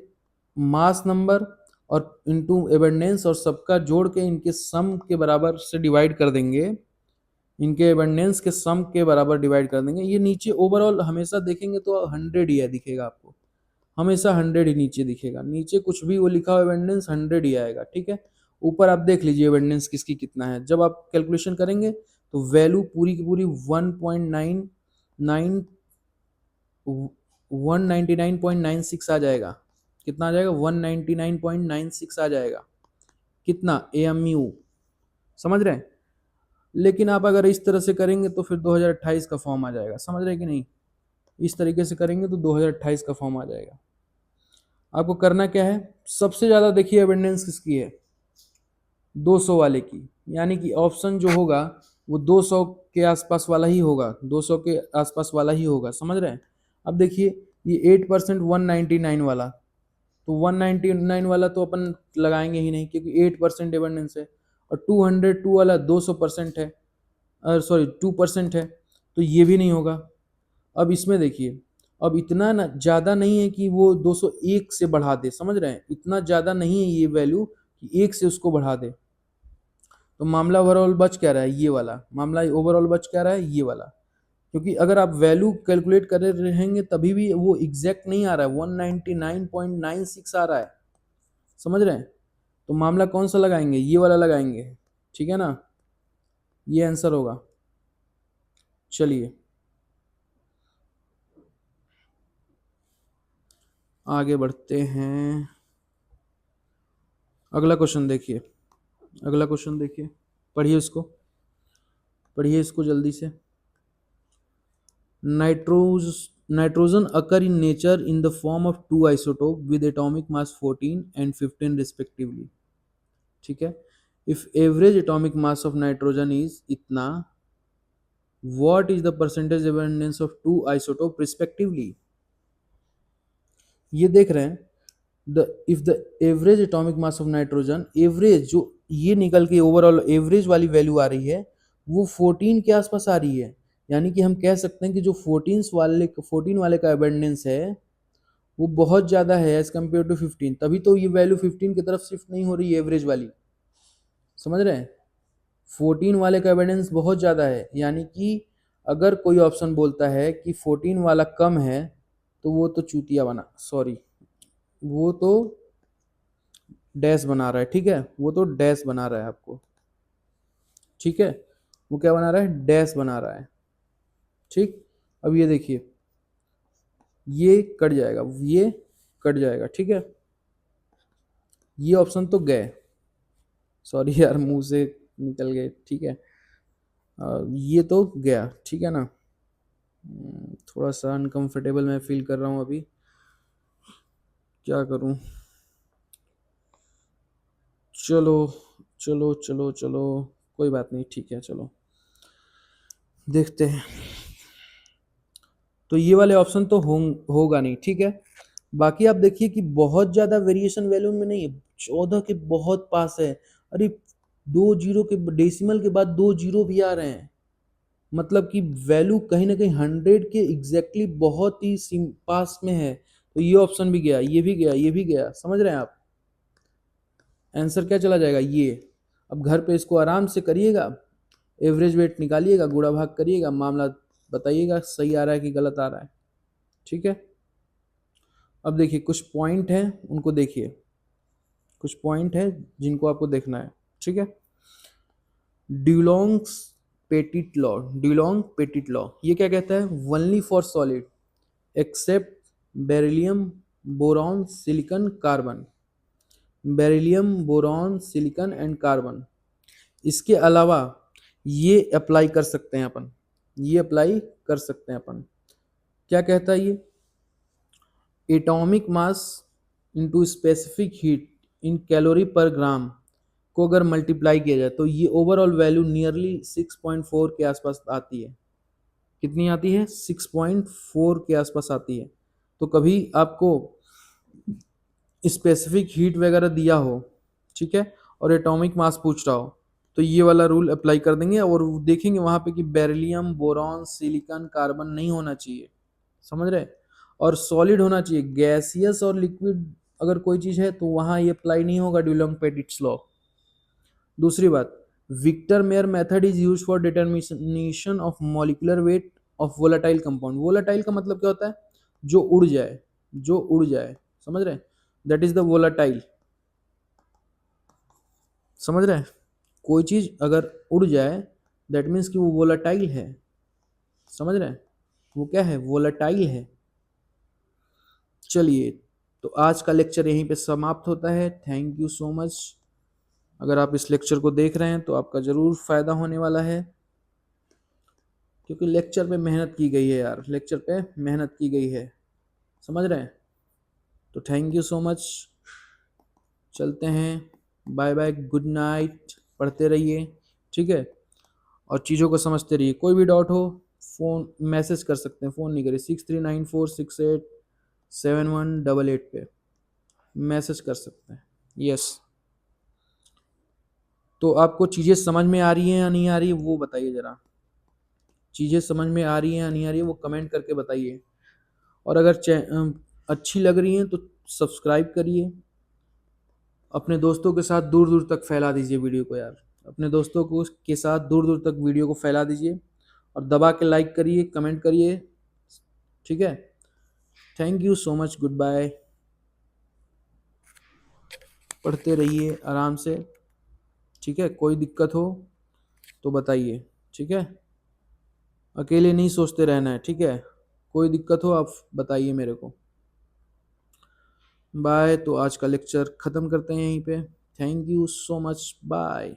मास नंबर और इनटू एबंडेंस और सबका जोड़ के इनके सम के बराबर से डिवाइड कर देंगे, इनके एबंडेंस के सम के बराबर डिवाइड कर देंगे, ये नीचे ओवरऑल हमेशा देखेंगे तो 100 ही है दिखेगा आपको, हमेशा 100 ही नीचे दिखेगा। नीचे कुछ भी वो लिखा हो एबंडेंस 100 ही आएगा। ठीक है, ऊपर आप देख लीजिए एबंडेंस किसकी कितना है। जब आप कैलकुलेशन करेंगे तो वैल्यू पूरी की पूरी 199.96 आ जाएगा। कितना आ जाएगा? 199.96 आ जाएगा। कितना? एएमयू। समझ रहे हैं? लेकिन आप अगर इस तरह से करेंगे तो फिर 2028 का फॉर्म आ जाएगा। समझ रहे हैं कि नहीं? इस तरीके से करेंगे तो 2028 का फॉर्म आ जाएगा। आपको करना क्या है? सबसे ज़्यादा देखिए एबंडेंस किसकी है? 200 वाले की, यानी कि ऑप्शन जो होगा वो 200 के आसपास वाला ही होगा, 200 के आसपास वाला ही होगा। समझ रहे हैं? अब देखिए ये 8% 199 वाला, तो 199 वाला तो अपन लगाएंगे ही नहीं क्योंकि 8% एबंडेंस है, और 202 वाला 200% है, सॉरी 2% है, तो ये भी नहीं होगा। अब इसमें देखिए अब इतना ना ज़्यादा नहीं है कि वो 201 से बढ़ा दे, समझ रहे हैं, इतना ज़्यादा नहीं है ये वैल्यू कि 1 से उसको बढ़ा दे। तो मामला ओवरऑल बच क्या रहा है, ये वाला मामला ओवरऑल बच क्या रहा है, ये वाला। क्योंकि अगर आप वैल्यू कैलकुलेट कर रहेंगे तभी भी वो एग्जैक्ट नहीं आ रहा है, 199.96 आ रहा है, समझ रहे हैं। तो मामला कौन सा लगाएंगे, ये वाला लगाएंगे, ठीक है ना, ये आंसर होगा। चलिए आगे बढ़ते हैं, अगला क्वेश्चन देखिए, अगला क्वेश्चन देखिए, पढ़िए इसको, पढ़िए इसको जल्दी से। Nitrogen occur in nature in the form of two isotopes with atomic mass 14 and 15 respectively, ठीक है। if average atomic mass of nitrogen is इतना, what is the percentage abundance of two isotope respectively। ये देख रहे हैं, if the average atomic mass of nitrogen, average जो ये निकल के ओवरऑल एवरेज वाली वैल्यू आ रही है वो 14 के आसपास आ रही है, यानी कि हम कह सकते हैं कि जो 14 वाले का अबेंडेंस है वो बहुत ज़्यादा है एज कम्पेयर टू 15, तभी तो ये वैल्यू 15 की तरफ शिफ्ट नहीं हो रही है एवरेज वाली, समझ रहे हैं। 14 वाले का एविडेंस बहुत ज़्यादा है, यानी कि अगर कोई ऑप्शन बोलता है कि 14 वाला कम है तो वो तो चूतिया बना, सॉरी, वो तो डैश बना रहा है, ठीक है, वो तो डैश बना रहा है आपको, ठीक है, वो क्या बना रहा है, डैश बना रहा है, ठीक। अब ये देखिए, ये कट जाएगा, ये कट जाएगा, ठीक है, ये ऑप्शन तो गए, सॉरी यार मुंह से निकल गए, ठीक है, ये तो गया, ठीक है ना। थोड़ा सा अनकंफर्टेबल मैं फील कर रहा हूँ अभी, क्या करूँ, चलो चलो चलो चलो, कोई बात नहीं, ठीक है, चलो देखते हैं। तो ये वाले ऑप्शन तो होगा नहीं, ठीक है। बाकी आप देखिए कि बहुत ज़्यादा वेरिएशन वैल्यू में नहीं है, 14 के बहुत पास है, अरे 2 जीरो के डेसिमल के बाद 2 जीरो भी आ रहे हैं, मतलब कि वैल्यू कहीं ना कहीं 100 के एग्जैक्टली बहुत ही पास में है। तो ये ऑप्शन भी गया, ये भी गया, ये भी गया, समझ रहे हैं आप, आंसर क्या चला जाएगा, ये। अब घर पे इसको आराम से करिएगा, एवरेज वेट निकालिएगा, गुणा भाग करिएगा, मामला बताइएगा सही आ रहा है कि गलत आ रहा है, ठीक है। अब देखिए कुछ पॉइंट है, उनको देखिए, कुछ पॉइंट है जिनको आपको देखना है, ठीक है। Dulong's Petit law, Dulong Petit law ये क्या कहता है, only for solid except beryllium boron silicon carbon, beryllium boron silicon and carbon, इसके अलावा ये अप्लाई कर सकते हैं अपन, ये अप्लाई कर सकते हैं अपन, क्या कहता है ये, atomic mass into specific heat in calorie पर ग्राम को अगर मल्टीप्लाई किया जाए तो ये ओवरऑल वैल्यू नियरली 6.4 के आसपास आती है, कितनी आती है, 6.4 के आसपास आती है। तो कभी आपको स्पेसिफिक हीट वगैरह दिया हो, ठीक है, और एटॉमिक मास पूछ रहा हो, तो ये वाला रूल अप्लाई कर देंगे और देखेंगे वहां पे कि बेरिलियम बोरॉन सिलिकॉन कार्बन नहीं होना चाहिए, समझ रहे, और सॉलिड होना चाहिए, गैसियस और लिक्विड अगर कोई चीज है तो वहां ये अप्लाई नहीं होगा ड्यूलोंग पेटिट्स लॉ। दूसरी बात, Victor Meyer method is use for determination of molecular weight of volatile compound, volatile का मतलब क्या होता है, जो उड़ जाए, जो उड़ जाए, समझ रहे हैं, दैट इज द वोलाटाइल, समझ रहे हैं, कोई चीज अगर उड़ जाए दैट मीन्स कि वो वोलाटाइल है, समझ रहे हैं, वो क्या है, वोलाटाइल है। चलिए, तो आज का लेक्चर यहीं पे समाप्त होता है, थैंक यू सो मच। अगर आप इस लेक्चर को देख रहे हैं तो आपका ज़रूर फ़ायदा होने वाला है, क्योंकि लेक्चर पे मेहनत की गई है यार, लेक्चर पे मेहनत की गई है, समझ रहे हैं। तो थैंक यू सो मच, चलते हैं, बाय बाय, गुड नाइट, पढ़ते रहिए, ठीक है, और चीज़ों को समझते रहिए, कोई भी डाउट हो फ़ोन मैसेज कर सकते हैं, फ़ोन नहीं करिए, 6394687188 पे मैसेज कर सकते हैं, यस। तो आपको चीज़ें समझ में आ रही हैं या नहीं आ रही है वो बताइए ज़रा, चीज़ें समझ में आ रही हैं या नहीं आ रही है वो कमेंट करके बताइए, और अगर अच्छी लग रही हैं तो सब्सक्राइब करिए। अपने दोस्तों के साथ दूर दूर तक फैला दीजिए वीडियो को यार, अपने दोस्तों को के साथ दूर दूर तक वीडियो को फैला दीजिए और दबा के लाइक करिए, कमेंट करिए। ठीक है, thank you so much, good bye. पढ़ते रहिए आराम से। ठीक है, कोई दिक्कत हो तो बताइए। ठीक है, अकेले नहीं सोचते रहना है। ठीक है, कोई दिक्कत हो आप बताइए मेरे को। बाय। तो आज का लेक्चर ख़त्म करते हैं यहीं पे। Thank you so much, bye.